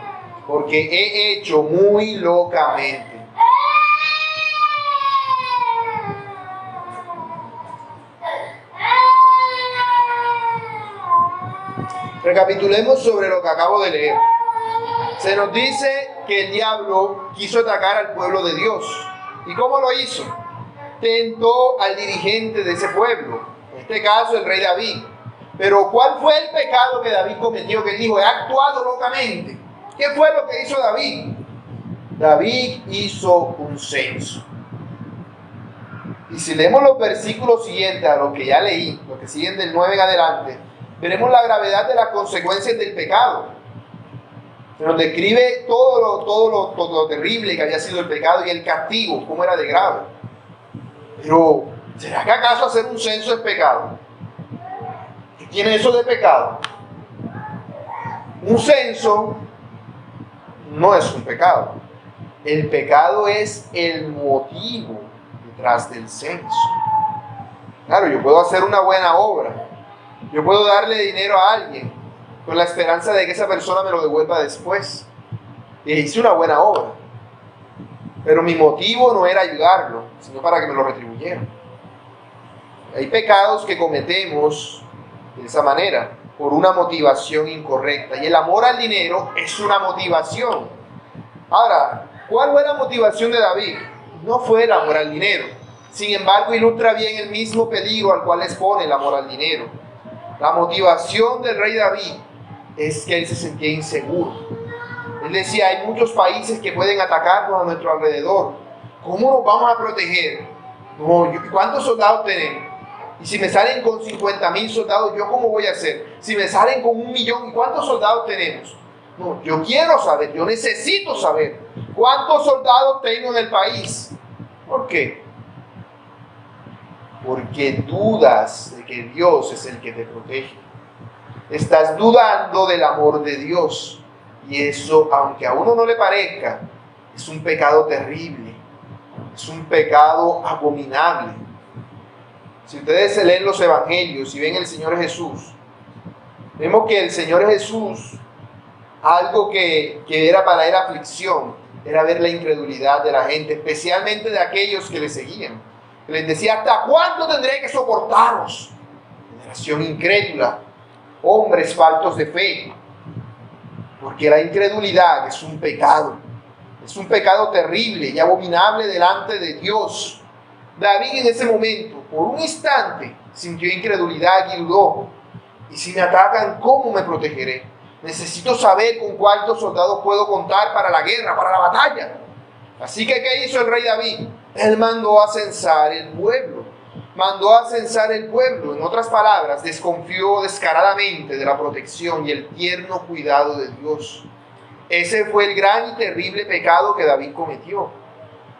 porque he hecho muy locamente. Recapitulemos sobre lo que acabo de leer. Se nos dice que el diablo quiso atacar al pueblo de Dios. ¿Y cómo lo hizo? Tentó al dirigente de ese pueblo, en este caso el rey David. Pero ¿cuál fue el pecado que David cometió? Que él dijo: he actuado locamente. ¿Qué fue lo que hizo David? David hizo un censo. Y si leemos los versículos siguientes a lo que ya leí, los que siguen del 9 en adelante, veremos la gravedad de las consecuencias del pecado. Se nos describe todo lo terrible que había sido el pecado y el castigo, cómo era de grave. Pero, ¿será que acaso hacer un censo es pecado? ¿Qué tiene eso de pecado? Un censo no es un pecado. El pecado es el motivo detrás del censo. Claro, yo puedo hacer una buena obra. Yo puedo darle dinero a alguien con la esperanza de que esa persona me lo devuelva después. Y hice una buena obra. Pero mi motivo no era ayudarlo, sino para que me lo retribuyera. Hay pecados que cometemos de esa manera, por una motivación incorrecta. Y el amor al dinero es una motivación. Ahora, ¿cuál fue la motivación de David? No fue el amor al dinero. Sin embargo, ilustra bien el mismo peligro al cual expone el amor al dinero. La motivación del rey David es que él se sentía inseguro. Él decía: hay muchos países que pueden atacarnos a nuestro alrededor. ¿Cómo nos vamos a proteger? No, ¿cuántos soldados tenemos? Y si me salen con 50,000 soldados, ¿yo cómo voy a hacer? Si me salen con 1,000,000, ¿cuántos soldados tenemos? No, yo quiero saber, yo necesito saber cuántos soldados tengo en el país. ¿Por qué? Porque dudas de que Dios es el que te protege. Estás dudando del amor de Dios. Y eso, aunque a uno no le parezca, es un pecado terrible. Es un pecado abominable. Si ustedes se leen los evangelios y ven el Señor Jesús, vemos que el Señor Jesús, algo que era para él aflicción, era ver la incredulidad de la gente, especialmente de aquellos que le seguían. Les decía: ¿hasta cuándo tendré que soportaros? Generación incrédula, hombres faltos de fe. Porque la incredulidad es un pecado terrible y abominable delante de Dios. David en ese momento, por un instante, sintió incredulidad y dudó: ¿y si me atacan, cómo me protegeré? Necesito saber con cuántos soldados puedo contar para la guerra, para la batalla. Así que, ¿qué hizo el rey David? Él mandó a censar el pueblo. En otras palabras, desconfió descaradamente de la protección y el tierno cuidado de Dios. Ese fue el gran y terrible pecado que David cometió.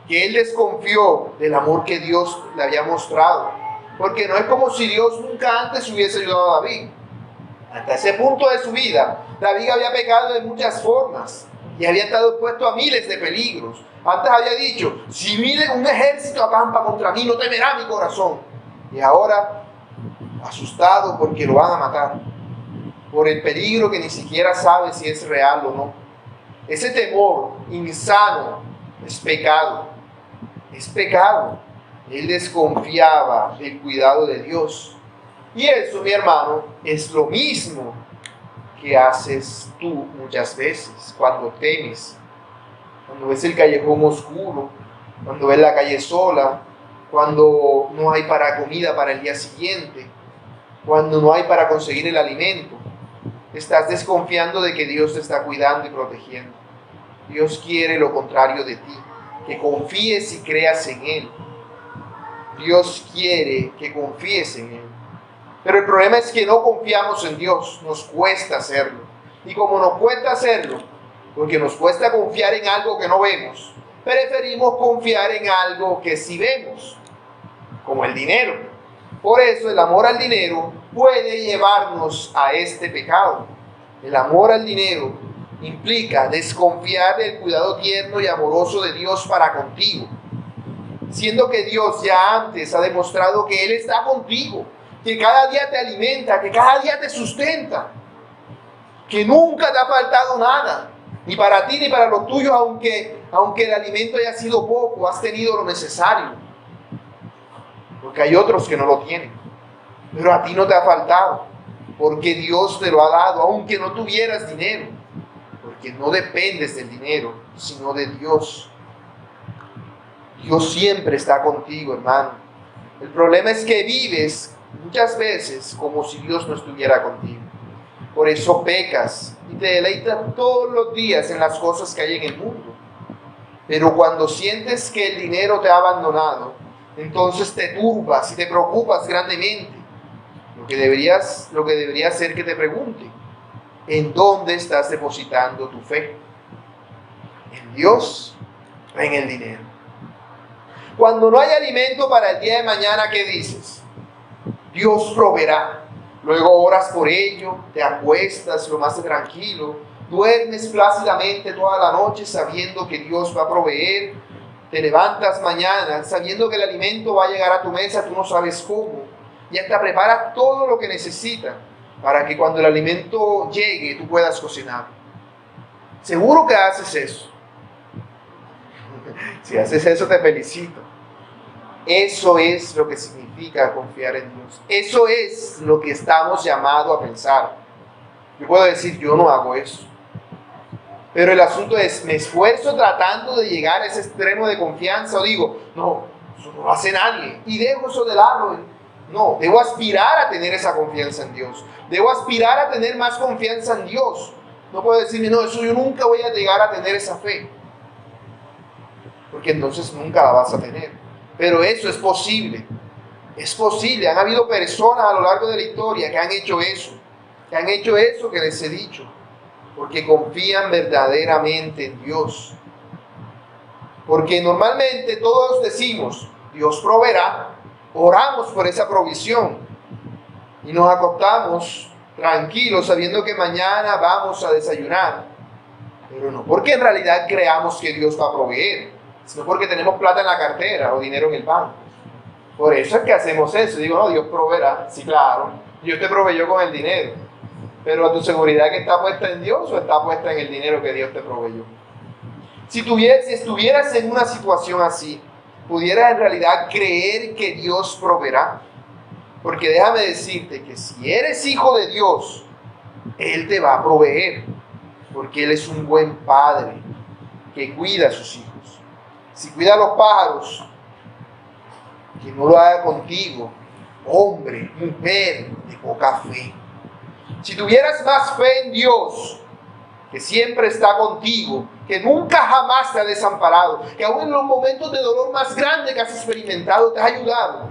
Que él desconfió del amor que Dios le había mostrado. Porque no es como si Dios nunca antes hubiese ayudado a David. Hasta ese punto de su vida, David había pecado de muchas formas y había estado expuesto a miles de peligros. Antes había dicho: si un ejército acampa contra mí, no temerá mi corazón. Y ahora, asustado porque lo van a matar, por el peligro que ni siquiera sabe si es real o no. Ese temor insano es pecado. Es pecado. Él desconfiaba del cuidado de Dios. Y eso, mi hermano, es lo mismo que haces tú muchas veces cuando temes. Cuando ves el callejón oscuro, cuando ves la calle sola, cuando no hay comida para el día siguiente, cuando no hay para conseguir el alimento. Estás desconfiando de que Dios te está cuidando y protegiendo. Dios quiere lo contrario de ti, que confíes y creas en Él. Dios quiere que confíes en Él. Pero el problema es que no confiamos en Dios, nos cuesta hacerlo. Y como nos cuesta hacerlo, porque nos cuesta confiar en algo que no vemos, preferimos confiar en algo que sí vemos, como el dinero. Por eso el amor al dinero puede llevarnos a este pecado. El amor al dinero implica desconfiar del cuidado tierno y amoroso de Dios para contigo, siendo que Dios ya antes ha demostrado que Él está contigo, que cada día te alimenta, que cada día te sustenta, que nunca te ha faltado nada, ni para ti ni para los tuyos, aunque el alimento haya sido poco, has tenido lo necesario, porque hay otros que no lo tienen, pero a ti no te ha faltado, porque Dios te lo ha dado, aunque no tuvieras dinero, porque no dependes del dinero, sino de Dios. Dios siempre está contigo, hermano. El problema es que vives muchas veces como si Dios no estuviera contigo. Por eso pecas y te deleitas todos los días en las cosas que hay en el mundo. Pero cuando sientes que el dinero te ha abandonado, entonces te turbas y te preocupas grandemente. Lo que debería ser que te pregunte, ¿en dónde estás depositando tu fe? ¿En Dios o en el dinero? Cuando no hay alimento para el día de mañana, ¿qué dices? Dios proveerá. Luego oras por ello, te acuestas lo más tranquilo, duermes plácidamente toda la noche sabiendo que Dios va a proveer, te levantas mañana sabiendo que el alimento va a llegar a tu mesa, tú no sabes cómo, y hasta preparas todo lo que necesitas para que cuando el alimento llegue tú puedas cocinar. Seguro que haces eso. Si haces eso, te felicito. Eso es lo que significa confiar en Dios. Eso es lo que estamos llamados a pensar. Yo puedo decir, yo no hago eso. Pero el asunto es, ¿me esfuerzo tratando de llegar a ese extremo de confianza? O digo, no, eso no lo hace nadie. Y dejo eso de lado. No, debo aspirar a tener esa confianza en Dios. Debo aspirar a tener más confianza en Dios. No puedo decirme, no, eso yo nunca voy a llegar a tener esa fe. Porque entonces nunca la vas a tener. Pero eso es posible. Es posible. Han habido personas a lo largo de la historia que han hecho eso. Que han hecho eso que les he dicho. Porque confían verdaderamente en Dios. Porque normalmente todos decimos, Dios proveerá. Oramos por esa provisión. Y nos acostamos tranquilos sabiendo que mañana vamos a desayunar. Pero no porque en realidad creamos que Dios va a proveer, sino porque tenemos plata en la cartera o dinero en el banco. Por eso es que hacemos eso. Digo, no, Dios proveerá. Sí, claro, Dios te proveyó con el dinero. Pero tu seguridad, que está puesta en Dios o está puesta en el dinero que Dios te proveyó. Si estuvieras en una situación así, pudieras en realidad creer que Dios proveerá. Porque déjame decirte que si eres hijo de Dios, Él te va a proveer. Porque Él es un buen padre que cuida a sus hijos. Si cuida a los pájaros, que no lo haga contigo, hombre, mujer de poca fe. Si tuvieras más fe en Dios, que siempre está contigo, que nunca jamás te ha desamparado, que aún en los momentos de dolor más grande que has experimentado te ha ayudado,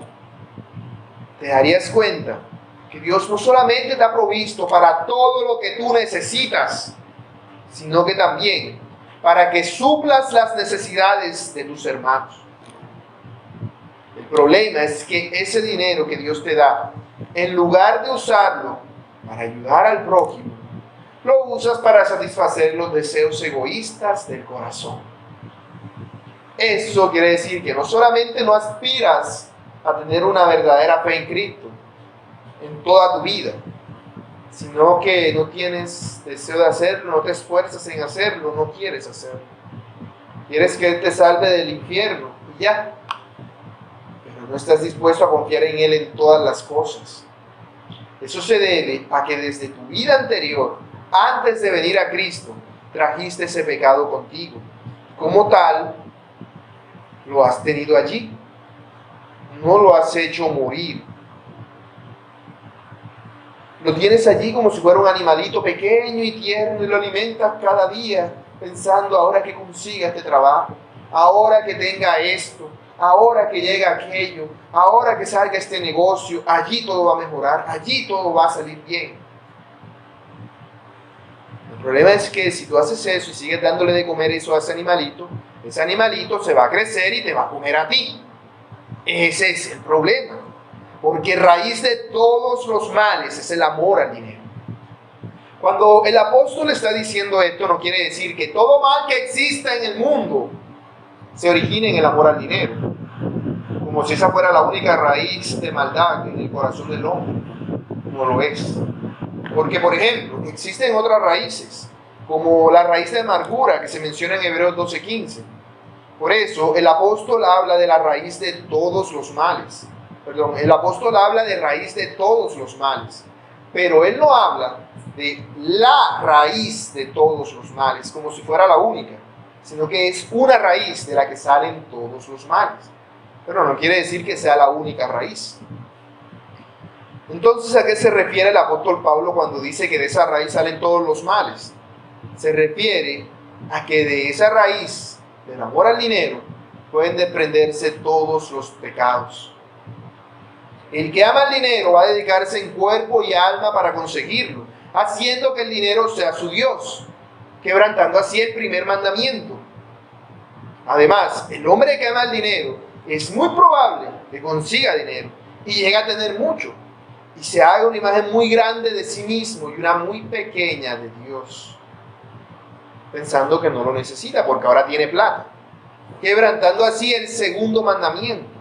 te darías cuenta que Dios no solamente te ha provisto para todo lo que tú necesitas, sino que también para que suplas las necesidades de tus hermanos. El problema es que ese dinero que Dios te da, en lugar de usarlo para ayudar al prójimo, lo usas para satisfacer los deseos egoístas del corazón. Eso quiere decir que no solamente no aspiras a tener una verdadera fe en Cristo en toda tu vida, sino que no tienes deseo de hacerlo, no te esfuerzas en hacerlo, no quieres hacerlo. Quieres que Él te salve del infierno y ya, pero no estás dispuesto a confiar en Él en todas las cosas. Eso se debe a que desde tu vida anterior, antes de venir a Cristo, trajiste ese pecado contigo. Como tal, lo has tenido allí, no lo has hecho morir. Lo tienes allí como si fuera un animalito pequeño y tierno y lo alimentas cada día pensando, ahora que consiga este trabajo, ahora que tenga esto, ahora que llegue aquello, ahora que salga este negocio, allí todo va a mejorar, allí todo va a salir bien. El problema es que si tú haces eso y sigues dándole de comer eso a ese animalito se va a crecer y te va a comer a ti. Ese es el problema. porque raíz de todos los males es el amor al dinero. Cuando el apóstol está diciendo esto, no quiere decir que todo mal que exista en el mundo se origine en el amor al dinero, como si esa fuera la única raíz de maldad en el corazón del hombre. No lo es. Porque, por ejemplo, existen otras raíces, como la raíz de amargura que se menciona en Hebreos 12:15. Por eso, el apóstol habla de la raíz de todos los males. Perdón, el apóstol habla de raíz de todos los males. Pero él no habla de la raíz de todos los males, como si fuera la única, sino que es una raíz de la que salen todos los males. Pero no quiere decir que sea la única raíz. Entonces, ¿a qué se refiere el apóstol Pablo cuando dice que de esa raíz salen todos los males? Se refiere a que de esa raíz del amor al dinero pueden desprenderse todos los pecados. El que ama el dinero va a dedicarse en cuerpo y alma para conseguirlo, haciendo que el dinero sea su Dios, quebrantando así el primer mandamiento. Además, el hombre que ama el dinero es muy probable que consiga dinero y llegue a tener mucho y se haga una imagen muy grande de sí mismo y una muy pequeña de Dios, pensando que no lo necesita porque ahora tiene plata, quebrantando así el segundo mandamiento.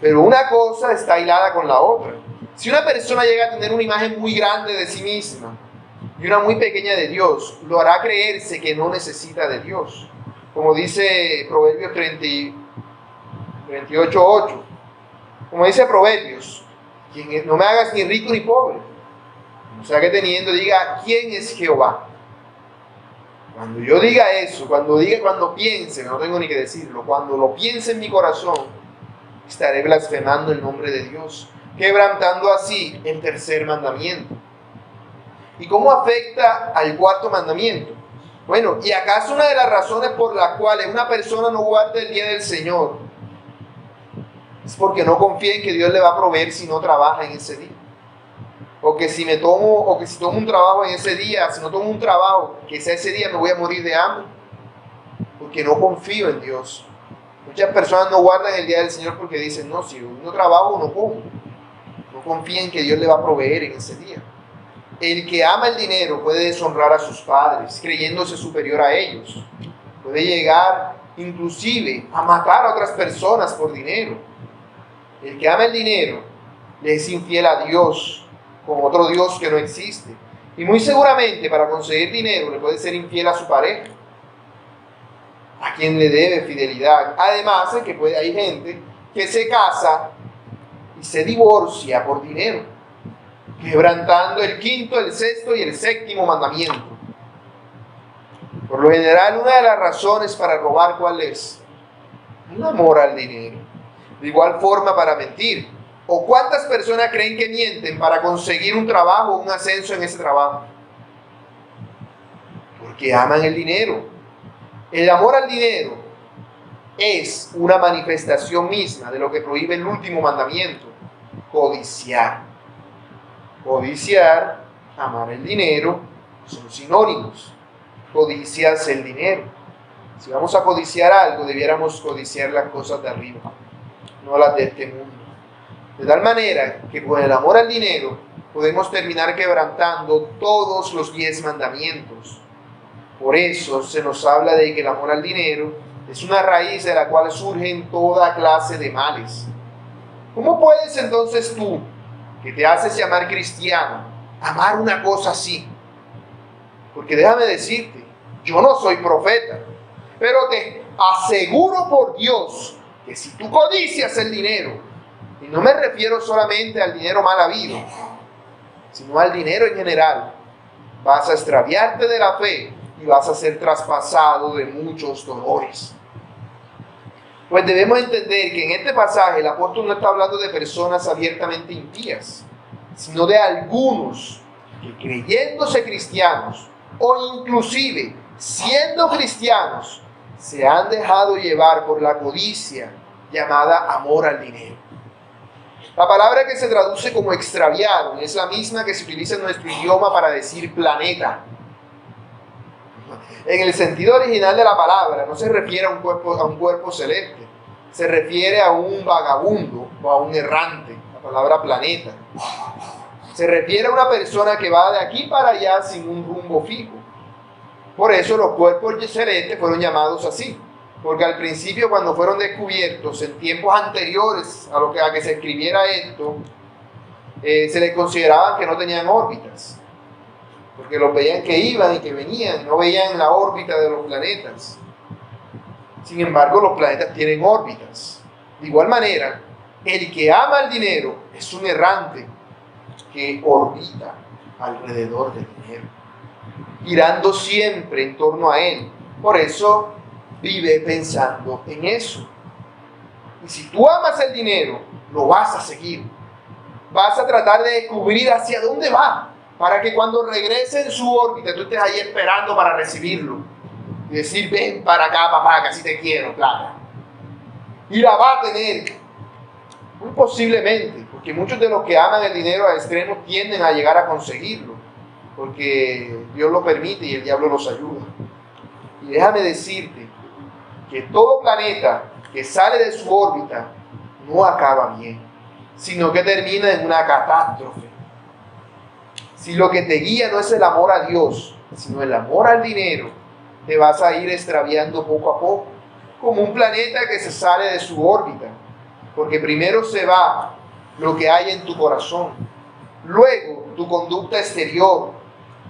Pero una cosa está hilada con la otra. Si una persona llega a tener una imagen muy grande de sí misma y una muy pequeña de Dios, lo hará creerse que no necesita de Dios. Como dice Proverbios 38:8. Como dice Proverbios, no me hagas ni rico ni pobre. O sea que teniendo, diga, ¿quién es Jehová? Cuando yo diga eso, cuando piense, no tengo ni que decirlo, cuando lo piense en mi corazón, estaré blasfemando el nombre de Dios, quebrantando así el tercer mandamiento. ¿Y cómo afecta al cuarto mandamiento? Bueno, ¿y acaso una de las razones por las cuales una persona no guarda el día del Señor es porque no confía en que Dios le va a proveer si no trabaja en ese día? O que si tomo un trabajo en ese día, si no tomo un trabajo, que sea ese día me voy a morir de hambre, porque no confío en Dios. Muchas personas no guardan el día del Señor porque dicen, no, si no trabajo, no como. No confían en que Dios le va a proveer en ese día. El que ama el dinero puede deshonrar a sus padres, creyéndose superior a ellos. Puede llegar inclusive a matar a otras personas por dinero. El que ama el dinero le es infiel a Dios, con otro Dios que no existe. Y muy seguramente para conseguir dinero le puede ser infiel a su pareja, a quien le debe fidelidad. Además de que hay gente que se casa y se divorcia por dinero, quebrantando el quinto, el sexto y el séptimo mandamiento. Por lo general, una de las razones para robar, ¿cuál es? El amor al dinero. De igual forma para mentir. ¿O cuántas personas creen que mienten para conseguir un trabajo o un ascenso en ese trabajo? Porque aman el dinero. El amor al dinero es una manifestación misma de lo que prohíbe el último mandamiento: codiciar. Codiciar, amar el dinero, son sinónimos. Codicias el dinero. Si vamos a codiciar algo, debiéramos codiciar las cosas de arriba, no las de este mundo. De tal manera que con el amor al dinero podemos terminar quebrantando todos los 10 mandamientos. Por eso se nos habla de que el amor al dinero es una raíz de la cual surgen toda clase de males. ¿Cómo puedes entonces tú, que te haces llamar cristiano, amar una cosa así? Porque déjame decirte, yo no soy profeta, pero te aseguro por Dios que si tú codicias el dinero, y no me refiero solamente al dinero mal habido, sino al dinero en general, vas a extraviarte de la fe y vas a ser traspasado de muchos dolores. Pues debemos entender que en este pasaje el apóstol no está hablando de personas abiertamente impías, sino de algunos que, creyéndose cristianos o inclusive siendo cristianos, se han dejado llevar por la codicia llamada amor al dinero. La palabra que se traduce como extraviaron es la misma que se utiliza en nuestro idioma para decir planeta. En el sentido original de la palabra no se refiere a un cuerpo celeste, se refiere a un vagabundo o a un errante, la palabra planeta. Se refiere a una persona que va de aquí para allá sin un rumbo fijo. Por eso los cuerpos celestes fueron llamados así, porque al principio, cuando fueron descubiertos en tiempos anteriores a que se escribiera esto, se les consideraban que no tenían órbitas, porque los veían que iban y que venían, no veían la órbita de los planetas. Sin embargo, los planetas tienen órbitas. De igual manera, el que ama el dinero es un errante que orbita alrededor del dinero, girando siempre en torno a él. Por eso vive pensando en eso. Y si tú amas el dinero, lo vas a seguir. Vas a tratar de descubrir hacia dónde va, para que cuando regrese en su órbita, tú estés ahí esperando para recibirlo. Y decir, ven para acá, papá, que así te quiero, plata. Y la va a tener. Muy posiblemente, porque muchos de los que aman el dinero a extremos tienden a llegar a conseguirlo, porque Dios lo permite y el diablo los ayuda. Y déjame decirte que todo planeta que sale de su órbita no acaba bien, sino que termina en una catástrofe. Si lo que te guía no es el amor a Dios, sino el amor al dinero, te vas a ir extraviando poco a poco, como un planeta que se sale de su órbita, porque primero se va lo que hay en tu corazón, luego tu conducta exterior,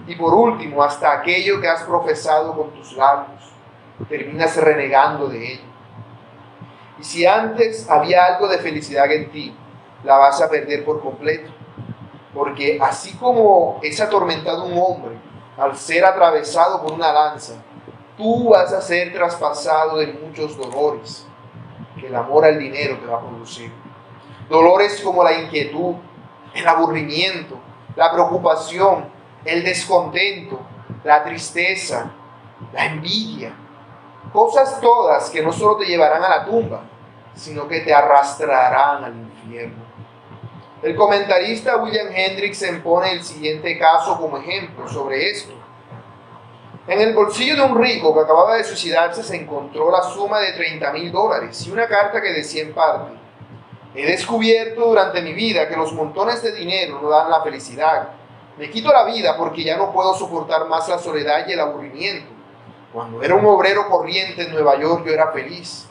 y por último hasta aquello que has profesado con tus labios, terminas renegando de ello. Y si antes había algo de felicidad en ti, la vas a perder por completo, porque así como es atormentado un hombre al ser atravesado por una lanza, tú vas a ser traspasado de muchos dolores que el amor al dinero te va a producir. Dolores como la inquietud, el aburrimiento, la preocupación, el descontento, la tristeza, la envidia. Cosas todas que no solo te llevarán a la tumba, sino que te arrastrarán al infierno. El comentarista William Hendriksen pone el siguiente caso como ejemplo sobre esto. En el bolsillo de un rico que acababa de suicidarse se encontró la suma de $30,000 y una carta que decía en parte: he descubierto durante mi vida que los montones de dinero no dan la felicidad. Me quito la vida porque ya no puedo soportar más la soledad y el aburrimiento. Cuando era un obrero corriente en Nueva York yo era feliz.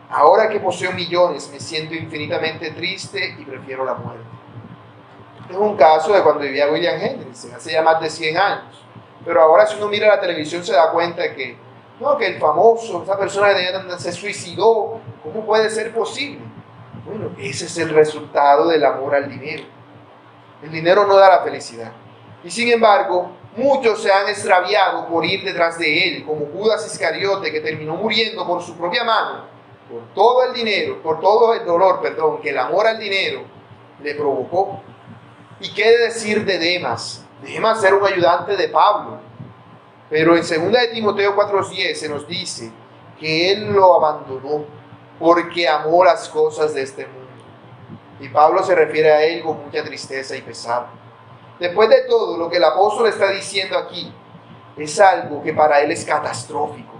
Ahora que poseo millones me siento infinitamente triste y prefiero la muerte. Este es un caso de cuando vivía William Hendriksen, hace ya más de 100 años. Pero ahora si uno mira la televisión se da cuenta que el famoso, esa persona se suicidó. ¿Cómo puede ser posible? Bueno, ese es el resultado del amor al dinero. El dinero no da la felicidad. Y sin embargo, muchos se han extraviado por ir detrás de él, como Judas Iscariote, que terminó muriendo por su propia mano, por todo el dinero, por todo el dolor, que el amor al dinero le provocó. ¿Y qué decir de Demas? Demas era un ayudante de Pablo, pero en 2 de Timoteo 4:10 se nos dice que él lo abandonó porque amó las cosas de este mundo. Y Pablo se refiere a él con mucha tristeza y pesar. Después de todo, lo que el apóstol está diciendo aquí es algo que para él es catastrófico.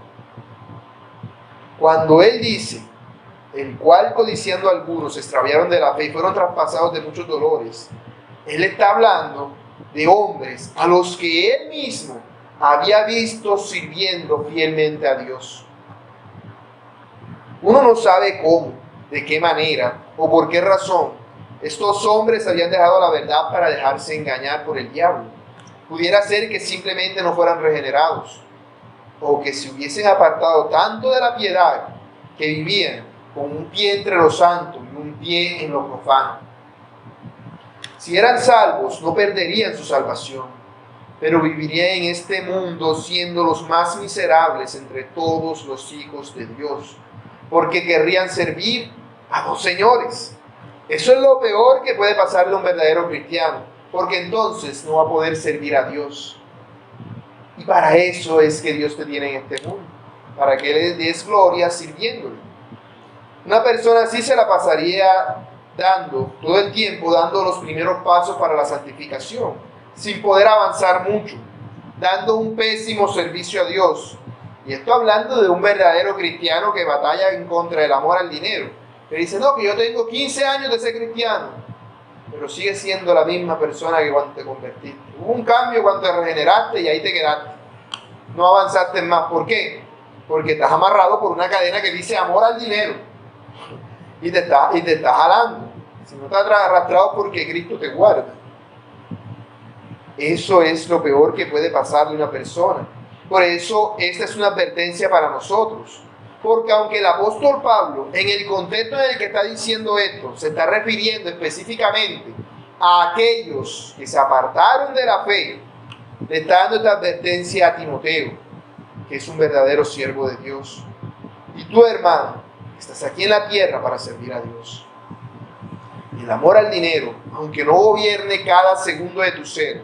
Cuando él dice, el cual codiciando algunos se extraviaron de la fe y fueron traspasados de muchos dolores, él está hablando de hombres a los que él mismo había visto sirviendo fielmente a Dios. Uno no sabe cómo, de qué manera o por qué razón estos hombres habían dejado la verdad para dejarse engañar por el diablo. Pudiera ser que simplemente no fueran regenerados, o que se hubiesen apartado tanto de la piedad que vivían con un pie entre lo santo y un pie en lo profano. Si eran salvos, no perderían su salvación, pero vivirían en este mundo siendo los más miserables entre todos los hijos de Dios, porque querrían servir a dos señores. Eso es lo peor que puede pasarle a un verdadero cristiano, porque entonces no va a poder servir a Dios. Y para eso es que Dios te tiene en este mundo, para que le des gloria sirviéndole. Una persona así se la pasaría todo el tiempo dando los primeros pasos para la santificación, sin poder avanzar mucho, dando un pésimo servicio a Dios. Y esto hablando de un verdadero cristiano que batalla en contra del amor al dinero. Que dice, no, que yo tengo 15 años de ser cristiano, pero sigues siendo la misma persona que cuando te convertiste. Hubo un cambio cuando te regeneraste y ahí te quedaste. No avanzaste más. ¿Por qué? Porque estás amarrado por una cadena que dice amor al dinero. Y te está jalando. Si no estás arrastrado porque Cristo te guarda. Eso es lo peor que puede pasarle a una persona. Por eso esta es una advertencia para nosotros. Porque aunque el apóstol Pablo, en el contexto en el que está diciendo esto, se está refiriendo específicamente a aquellos que se apartaron de la fe, le está dando esta advertencia a Timoteo, que es un verdadero siervo de Dios. Y tú, hermano, estás aquí en la tierra para servir a Dios. Y el amor al dinero, aunque no gobierne cada segundo de tu ser,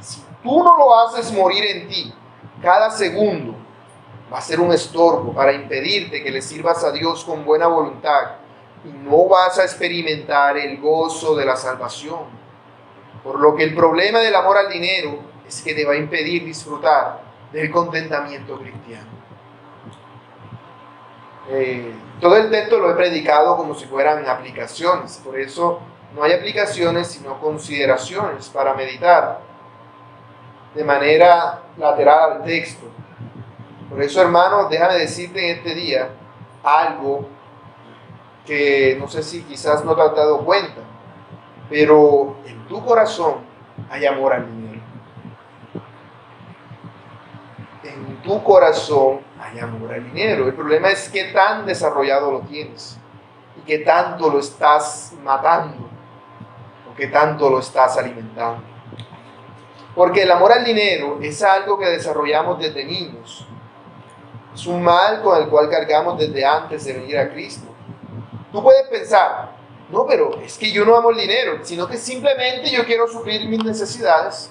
si tú no lo haces morir en ti, cada segundo va a ser un estorbo para impedirte que le sirvas a Dios con buena voluntad y no vas a experimentar el gozo de la salvación. Por lo que el problema del amor al dinero es que te va a impedir disfrutar del contentamiento cristiano. Todo el texto lo he predicado como si fueran aplicaciones, por eso no hay aplicaciones sino consideraciones para meditar de manera lateral al texto. Por eso, hermanos, déjame decirte en este día algo que no sé si quizás no te has dado cuenta, pero en tu corazón hay amor al dinero. En tu corazón hay amor al dinero. El problema es qué tan desarrollado lo tienes y qué tanto lo estás matando o qué tanto lo estás alimentando. Porque el amor al dinero es algo que desarrollamos desde niños. Es un mal con el cual cargamos desde antes de venir a Cristo. Tú puedes pensar, no, pero es que yo no amo el dinero, sino que simplemente yo quiero suplir mis necesidades.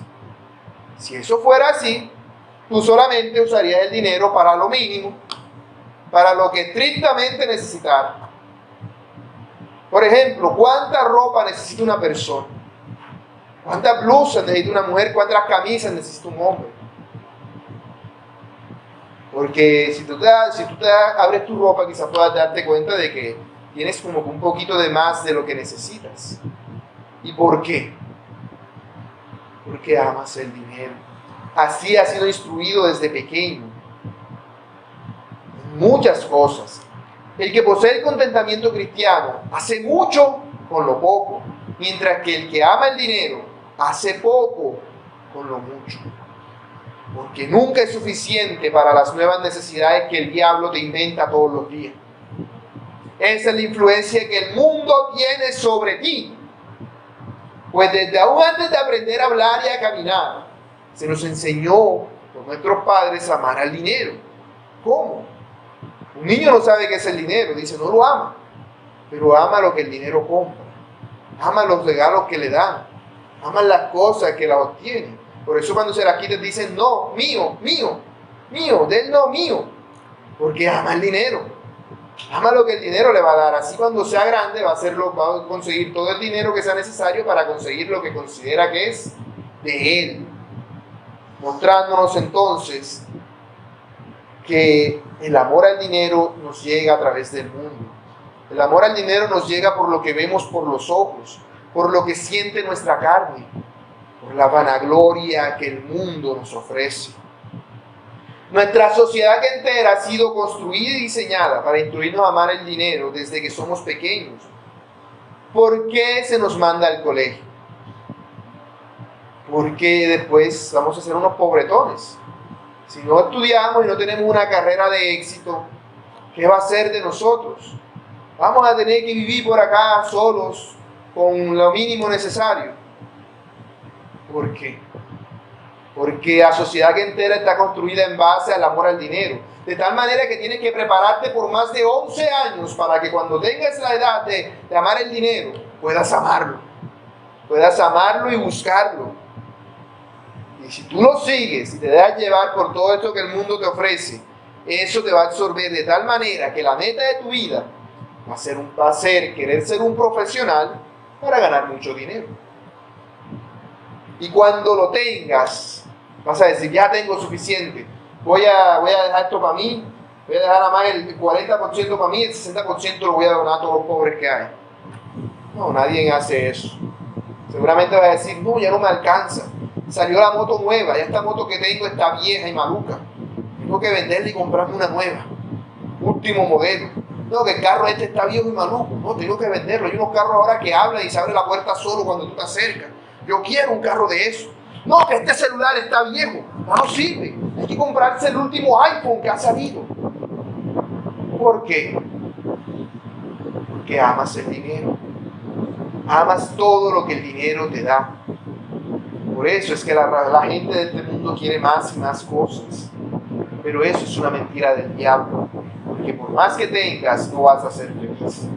Si eso fuera así, tú solamente usarías el dinero para lo mínimo, para lo que estrictamente necesitas. Por ejemplo, ¿cuánta ropa necesita una persona? ¿Cuántas blusas necesita una mujer? ¿Cuántas camisas necesita un hombre? Porque si tú abres tu ropa, quizás puedas darte cuenta de que tienes como un poquito de más de lo que necesitas. ¿Y por qué? Porque amas el dinero. Así has sido instruido desde pequeño. Muchas cosas. El que posee el contentamiento cristiano hace mucho con lo poco, mientras que el que ama el dinero hace poco con lo mucho. Porque nunca es suficiente para las nuevas necesidades que el diablo te inventa todos los días. Esa es la influencia que el mundo tiene sobre ti. Pues desde aún antes de aprender a hablar y a caminar, se nos enseñó por nuestros padres a amar al dinero. ¿Cómo? Un niño no sabe qué es el dinero, dice, no lo ama, pero ama lo que el dinero compra, ama los regalos que le dan, ama las cosas que la obtienen. Por eso cuando se las quiten dicen, no, mío, de él no, mío, porque ama el dinero, ama lo que el dinero le va a dar. Así cuando sea grande va a conseguir todo el dinero que sea necesario para conseguir lo que considera que es de él, mostrándonos entonces que el amor al dinero nos llega a través del mundo. El amor al dinero nos llega por lo que vemos por los ojos, por lo que siente nuestra carne, por la vanagloria que el mundo nos ofrece. Nuestra sociedad entera ha sido construida y diseñada para instruirnos a amar el dinero desde que somos pequeños. ¿Por qué se nos manda al colegio? Porque después vamos a ser unos pobretones. Si no estudiamos y no tenemos una carrera de éxito, ¿qué va a ser de nosotros? Vamos a tener que vivir por acá solos, con lo mínimo necesario. ¿Por qué? Porque la sociedad entera está construida en base al amor al dinero. De tal manera que tienes que prepararte por más de 11 años para que cuando tengas la edad de amar el dinero, puedas amarlo. Puedas amarlo y buscarlo. Y si tú lo sigues y te dejas llevar por todo esto que el mundo te ofrece, eso te va a absorber de tal manera que la meta de tu vida va a ser querer ser un profesional para ganar mucho dinero. Y cuando lo tengas, vas a decir, ya tengo suficiente, voy a dejar esto para mí, voy a dejar nada más el 40% para mí, el 60% lo voy a donar a todos los pobres que hay. No, nadie hace eso. Seguramente va a decir, no, ya no me alcanza. Salió la moto nueva, ya esta moto que tengo está vieja y maluca. Tengo que venderla y comprarme una nueva. Último modelo. No, que el carro este está viejo y maluco. No, tengo que venderlo. Hay unos carros ahora que hablan y se abre la puerta solo cuando tú te acercas. Yo quiero un carro de eso. No, que este celular está viejo. No sirve. Hay que comprarse el último iPhone que ha salido. ¿Por qué? Porque amas el dinero. Amas todo lo que el dinero te da. Por eso es que la gente de este mundo quiere más y más cosas. Pero eso es una mentira del diablo. Porque por más que tengas, no vas a ser feliz.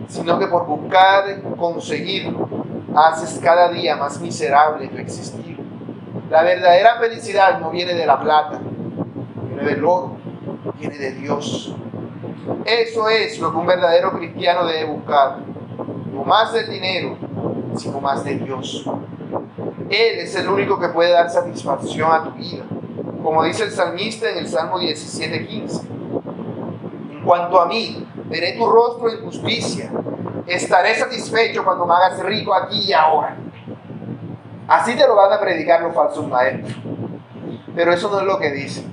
Sino que por buscar conseguirlo, haces cada día más miserable tu existir. La verdadera felicidad no viene de la plata, viene del oro, viene de Dios. Eso es lo que un verdadero cristiano debe buscar. No más del dinero, sino más de Dios. Él es el único que puede dar satisfacción a tu vida. Como dice el salmista en el Salmo 17:15. En cuanto a mí, veré tu rostro en justicia. Estaré satisfecho cuando me hagas rico aquí y ahora. Así te lo van a predicar los falsos maestros. Pero eso no es lo que dice.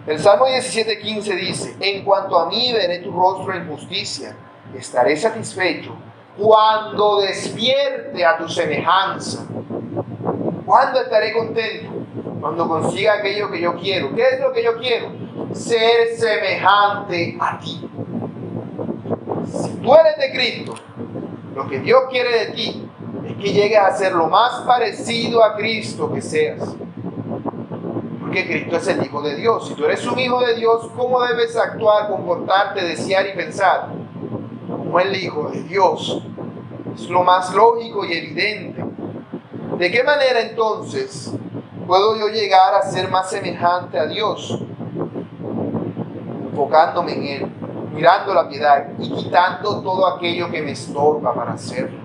El Salmo 17:15 dice, en cuanto a mí, veré tu rostro en justicia. Estaré satisfecho cuando despierte a tu semejanza. ¿Cuándo estaré contento? Cuando consiga aquello que yo quiero. ¿Qué es lo que yo quiero? Ser semejante a ti. Si tú eres de Cristo, lo que Dios quiere de ti es que llegues a ser lo más parecido a Cristo que seas. Porque Cristo es el Hijo de Dios. Si tú eres un hijo de Dios, ¿cómo debes actuar, comportarte, desear y pensar? Como el Hijo de Dios. Es lo más lógico y evidente. ¿De qué manera entonces puedo yo llegar a ser más semejante a Dios? Enfocándome en Él, mirando la piedad y quitando todo aquello que me estorba para hacerlo.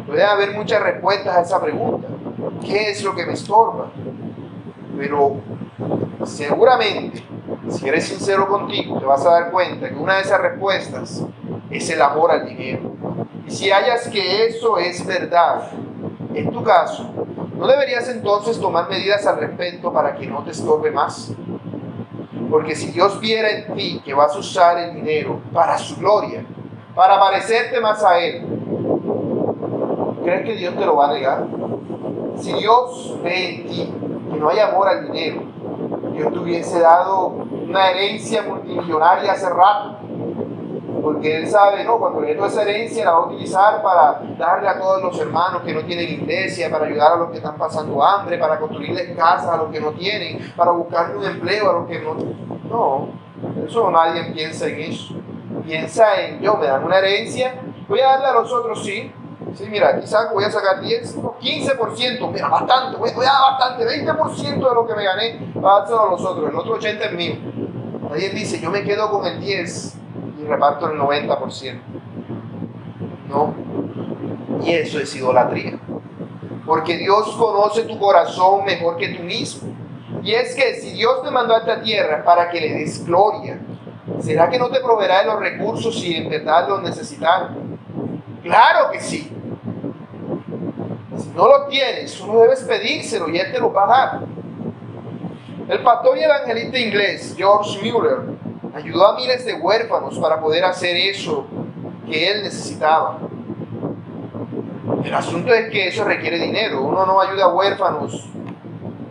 Puede haber muchas respuestas a esa pregunta. ¿Qué es lo que me estorba? Pero seguramente, si eres sincero contigo, te vas a dar cuenta que una de esas respuestas es el amor al dinero. Y si hallas que eso es verdad, en tu caso, ¿no deberías entonces tomar medidas al respecto para que no te estorbe más? Porque si Dios viera en ti que vas a usar el dinero para su gloria, para parecerte más a Él, ¿crees que Dios te lo va a negar? Si Dios ve en ti que no hay amor al dinero, Dios te hubiese dado una herencia multimillonaria hace rato. Porque Él sabe, ¿no? Cuando le dé toda esa herencia la va a utilizar para darle a todos los hermanos que no tienen iglesia, para ayudar a los que están pasando hambre, para construirles casas a los que no tienen, para buscarle un empleo a los que no. No, eso nadie piensa en eso. Piensa en, yo me dan una herencia, voy a darle a los otros, sí. Sí, mira, quizás voy a sacar 10, no, 15%, mira, bastante, voy a dar bastante, 20% de lo que me gané, para dárselo a los otros, el otro 80% es mío. Nadie dice, yo me quedo con el 10% y reparto el 90%. No. Y eso es idolatría. Porque Dios conoce tu corazón mejor que tú mismo. Y es que si Dios te mandó a esta tierra para que le des gloria, ¿será que no te proveerá de los recursos si en verdad los necesitaras? Claro que sí. Si no lo tienes, solo debes pedírselo y Él te lo va a dar. El pastor y evangelista inglés George Mueller ayudó a miles de huérfanos para poder hacer eso que él necesitaba. El asunto es que eso requiere dinero. Uno no ayuda a huérfanos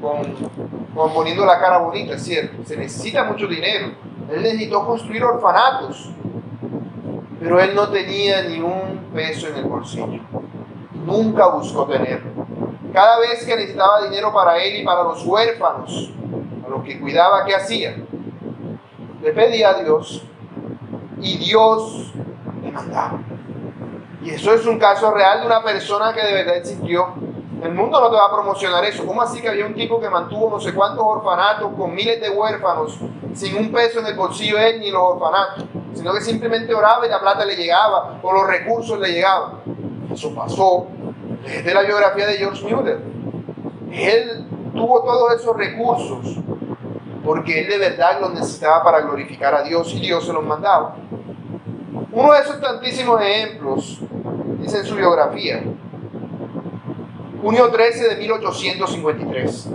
con poniendo la cara bonita, es cierto. Se necesita mucho dinero. Él necesitó construir orfanatos, pero él no tenía ni un peso en el bolsillo. Nunca buscó tenerlo. Cada vez que necesitaba dinero para él y para los huérfanos, a los que cuidaba, ¿qué hacía? Le pedía a Dios y Dios le mandaba. Y eso es un caso real de una persona que de verdad existió. El mundo no te va a promocionar eso. ¿Cómo así que había un tipo que mantuvo no sé cuántos orfanatos con miles de huérfanos sin un peso en el bolsillo él ni los orfanatos? Sino que simplemente oraba y la plata le llegaba o los recursos le llegaban. Eso pasó desde la biografía de George Mueller. Él tuvo todos esos recursos porque él de verdad los necesitaba para glorificar a Dios y Dios se los mandaba. Uno de esos tantísimos ejemplos dice en su biografía: junio 13 de 1853.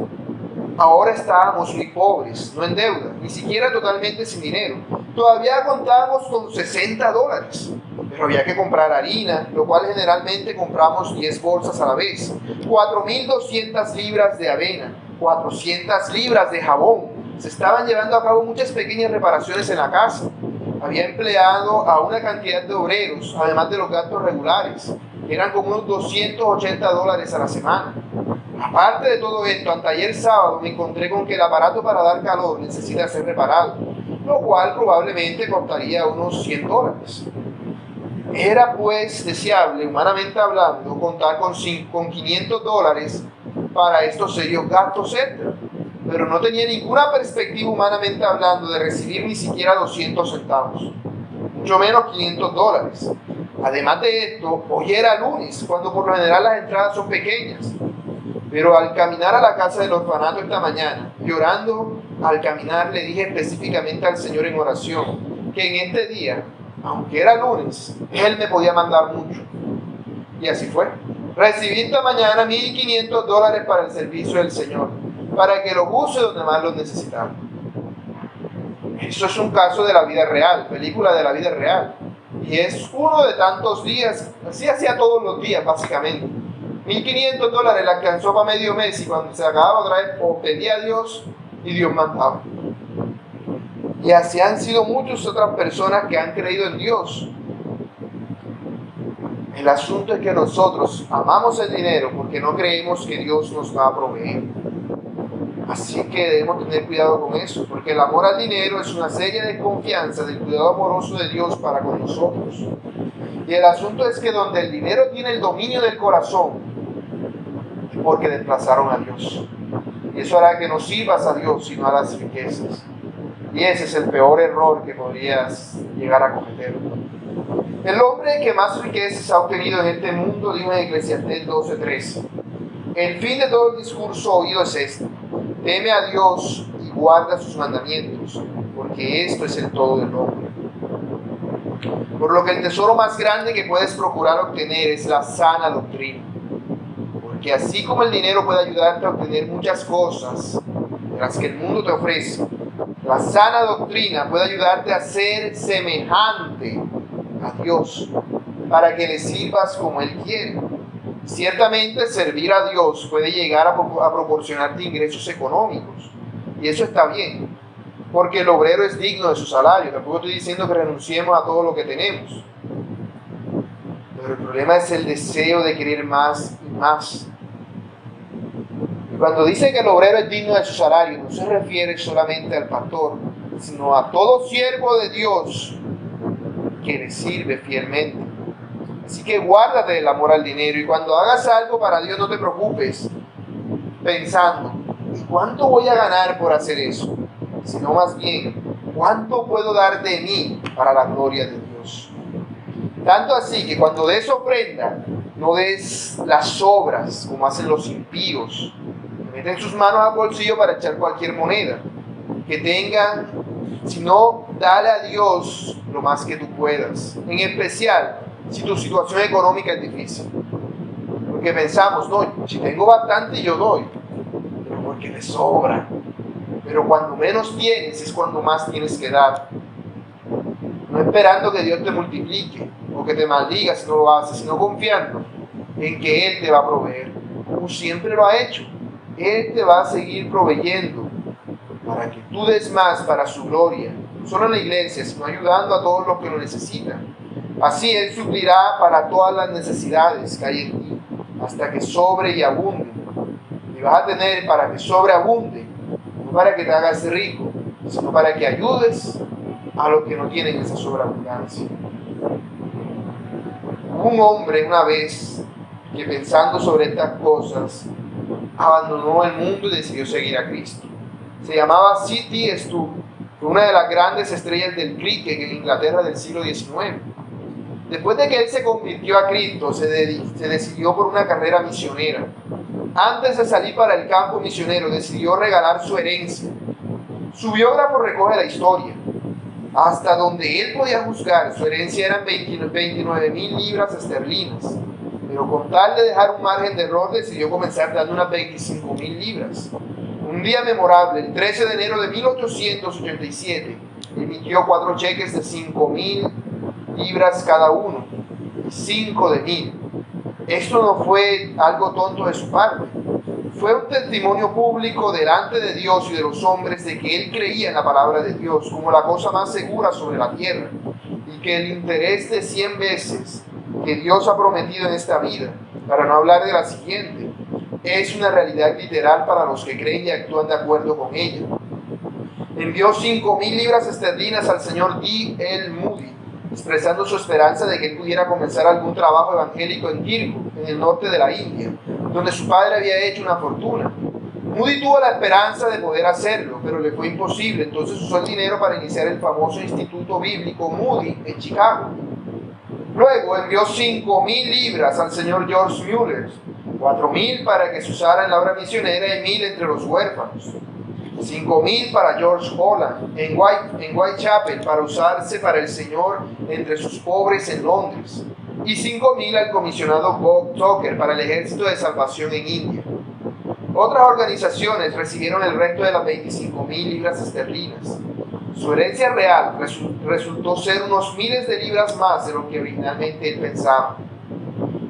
Ahora estábamos muy pobres, no en deuda, ni siquiera totalmente sin dinero. Todavía contábamos con $60, pero había que comprar harina, lo cual generalmente compramos 10 bolsas a la vez, 4.200 libras de avena, 400 libras de jabón. Se estaban llevando a cabo muchas pequeñas reparaciones en la casa. Había empleado a una cantidad de obreros, además de los gastos regulares. Eran como unos $280 a la semana. Aparte de todo esto, hasta ayer sábado me encontré con que el aparato para dar calor necesita ser reparado, lo cual probablemente costaría unos $100. Era pues deseable, humanamente hablando, contar con $500 para estos serios gastos extra, pero no tenía ninguna perspectiva, humanamente hablando, de recibir ni siquiera 200 centavos, mucho menos $500. Además de esto, hoy era lunes, cuando por lo general las entradas son pequeñas. Pero al caminar a la casa del orfanato esta mañana, llorando al caminar, le dije específicamente al Señor en oración que en este día, aunque era lunes, Él me podía mandar mucho. Y así fue. Recibí esta mañana $1.500 para el servicio del Señor, para que lo use donde más lo necesitaba. Eso es un caso de la vida real, película de la vida real. Y es uno de tantos días, así hacía todos los días básicamente. $1.500 le alcanzó para medio mes, y cuando se acababa otra vez, pedía a Dios y Dios mandaba. Y así han sido muchas otras personas que han creído en Dios. El asunto es que nosotros amamos el dinero porque no creemos que Dios nos va a proveer. Así que debemos tener cuidado con eso, porque el amor al dinero es una seria desconfianza del cuidado amoroso de Dios para con nosotros. Y el asunto es que donde el dinero tiene el dominio del corazón, porque desplazaron a Dios. Y eso hará que no sirvas a Dios, sino a las riquezas. Y ese es el peor error que podrías llegar a cometer. El hombre que más riquezas ha obtenido en este mundo, dijo en Eclesiastés 12:13, el fin de todo el discurso oído es este: teme a Dios y guarda sus mandamientos, porque esto es el todo del hombre. Por lo que el tesoro más grande que puedes procurar obtener es la sana doctrina. Que así como el dinero puede ayudarte a obtener muchas cosas de las que el mundo te ofrece, la sana doctrina puede ayudarte a ser semejante a Dios, para que le sirvas como Él quiere. Ciertamente servir a Dios puede llegar a proporcionarte ingresos económicos, y eso está bien, porque el obrero es digno de su salario. Tampoco estoy diciendo que renunciemos a todo lo que tenemos, pero el problema es el deseo de querer más y más. Cuando dice que el obrero es digno de su salario, no se refiere solamente al pastor, sino a todo siervo de Dios que le sirve fielmente. Así que guárdate del amor al dinero, y cuando hagas algo para Dios no te preocupes pensando, ¿y cuánto voy a ganar por hacer eso? Sino más bien, ¿cuánto puedo dar de mí para la gloria de Dios? Tanto así que cuando des ofrenda, no des las obras como hacen los impíos. Meten sus manos al bolsillo para echar cualquier moneda que tengan, sino dale a Dios lo más que tú puedas. En especial, si tu situación económica es difícil. Porque pensamos, no, si tengo bastante yo doy, pero porque me sobra. Pero cuando menos tienes es cuando más tienes que dar. No esperando que Dios te multiplique o que te maldiga si no lo haces, sino confiando en que Él te va a proveer, como siempre lo ha hecho. Él te va a seguir proveyendo para que tú des más para su gloria, no solo en la iglesia, sino ayudando a todos los que lo necesitan. Así Él suplirá para todas las necesidades que hay en ti, hasta que sobre y abunde. Y vas a tener para que sobreabunde, no para que te hagas rico, sino para que ayudes a los que no tienen esa sobreabundancia. Hubo un hombre una vez que, pensando sobre estas cosas, abandonó el mundo y decidió seguir a Cristo. Se llamaba C.T. Studd, fue una de las grandes estrellas del cricket en Inglaterra del siglo XIX. Después de que él se convirtió a Cristo, se decidió por una carrera misionera. Antes de salir para el campo misionero, decidió regalar su herencia. Su biógrafo recoge la historia. Hasta donde él podía juzgar, su herencia eran 29.000 libras esterlinas, pero con tal de dejar un margen de error, decidió comenzar dando unas 25.000 libras. Un día memorable, el 13 de enero de 1887, emitió 4 cheques de 5.000 libras cada uno, 5 de 1.000. Esto no fue algo tonto de su parte. Fue un testimonio público delante de Dios y de los hombres de que él creía en la palabra de Dios como la cosa más segura sobre la tierra, y que el interés de 100 veces que Dios ha prometido en esta vida, para no hablar de la siguiente, es una realidad literal para los que creen y actúan de acuerdo con ella. Envió 5.000 libras esterlinas al señor D.L. Moody, expresando su esperanza de que él pudiera comenzar algún trabajo evangélico en Tirgo, en el norte de la India, donde su padre había hecho una fortuna. Moody tuvo la esperanza de poder hacerlo, pero le fue imposible. Entonces usó el dinero para iniciar el famoso Instituto Bíblico Moody en Chicago. Luego envió 5.000 libras al señor George Muller, 4.000 para que se usara en la obra misionera y 1.000 entre los huérfanos. 5.000 para George Holland en Whitechapel para usarse para el Señor entre sus pobres en Londres, y 5.000 al comisionado Bob Tucker para el Ejército de Salvación en India. Otras organizaciones recibieron el resto de las 25.000 libras esterlinas. Su herencia real resultó ser unos miles de libras más de lo que originalmente él pensaba.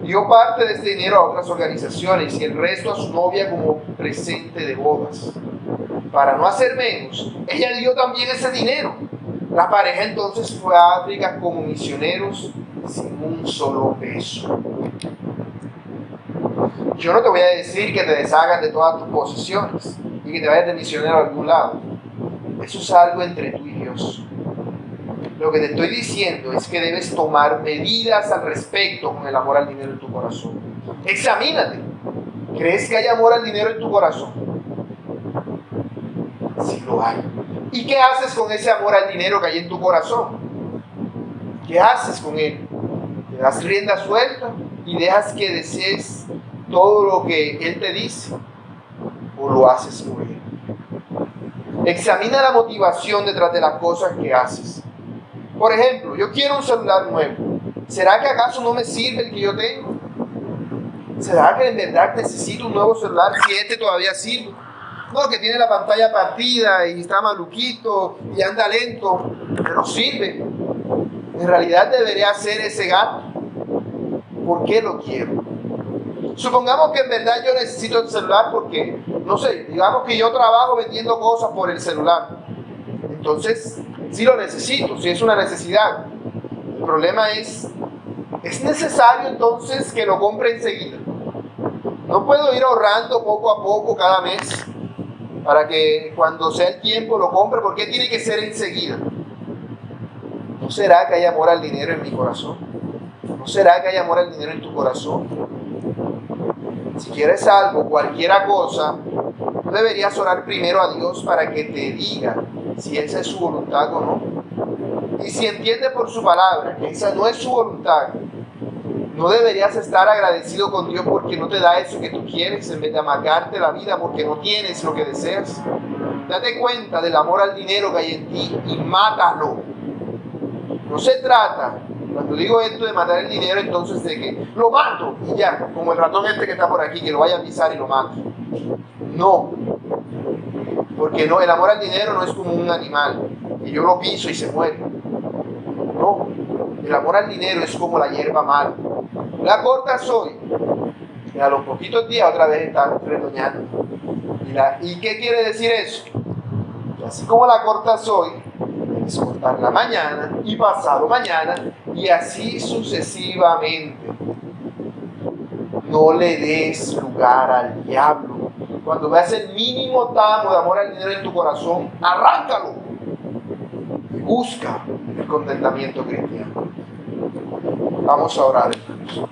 Dio parte de este dinero a otras organizaciones y el resto a su novia como presente de bodas. Para no hacer menos, ella dio también ese dinero. La pareja entonces fue a África como misioneros sin un solo peso. Yo no te voy a decir que te deshagas de todas tus posesiones y que te vayas de misionero a algún lado. Eso es algo entre tú y Dios. Lo que te estoy diciendo es que debes tomar medidas al respecto con el amor al dinero en tu corazón. Examínate. ¿Crees que hay amor al dinero en tu corazón? Sí lo hay. ¿Y qué haces con ese amor al dinero que hay en tu corazón? ¿Qué haces con él? ¿Le das rienda suelta y dejas que desees todo lo que él te dice? ¿O lo haces por él? Examina la motivación detrás de las cosas que haces. Por ejemplo, yo quiero un celular nuevo. ¿Será que acaso no me sirve el que yo tengo? ¿Será que en verdad necesito un nuevo celular si este todavía sirve? No, que tiene la pantalla partida y está maluquito y anda lento, pero sirve. En realidad debería hacer ese gasto. ¿Por qué lo quiero? Supongamos que en verdad yo necesito el celular porque, no sé, digamos que yo trabajo vendiendo cosas por el celular. Entonces, sí lo necesito, sí es una necesidad. El problema ¿es necesario entonces que lo compre enseguida? No puedo ir ahorrando poco a poco cada mes para que cuando sea el tiempo lo compre. ¿Por qué tiene que ser enseguida? ¿No será que hay amor al dinero en mi corazón? ¿No será que hay amor al dinero en tu corazón? Si quieres algo, cualquiera cosa, tú deberías orar primero a Dios para que te diga si esa es su voluntad o no. Y si entiendes por su palabra que esa no es su voluntad, no deberías estar agradecido con Dios porque no te da eso que tú quieres, en vez de amargarte la vida porque no tienes lo que deseas. Date cuenta del amor al dinero que hay en ti y mátalo. No se trata, cuando digo esto de matar el dinero, entonces de que lo mato y ya, como el ratón este que está por aquí, que lo vaya a pisar y lo mato. No, porque no, el amor al dinero no es como un animal, que yo lo piso y se muere. No, el amor al dinero es como la hierba mala. La cortas hoy y a los poquitos días otra vez está retoñando. ¿Y qué quiere decir eso? Que así como la cortas hoy, debes cortarla mañana y pasado mañana y así sucesivamente. No le des lugar al diablo. Cuando veas el mínimo tamo de amor al dinero en tu corazón, arráncalo y busca el contentamiento cristiano. Vamos a orar, hermanos.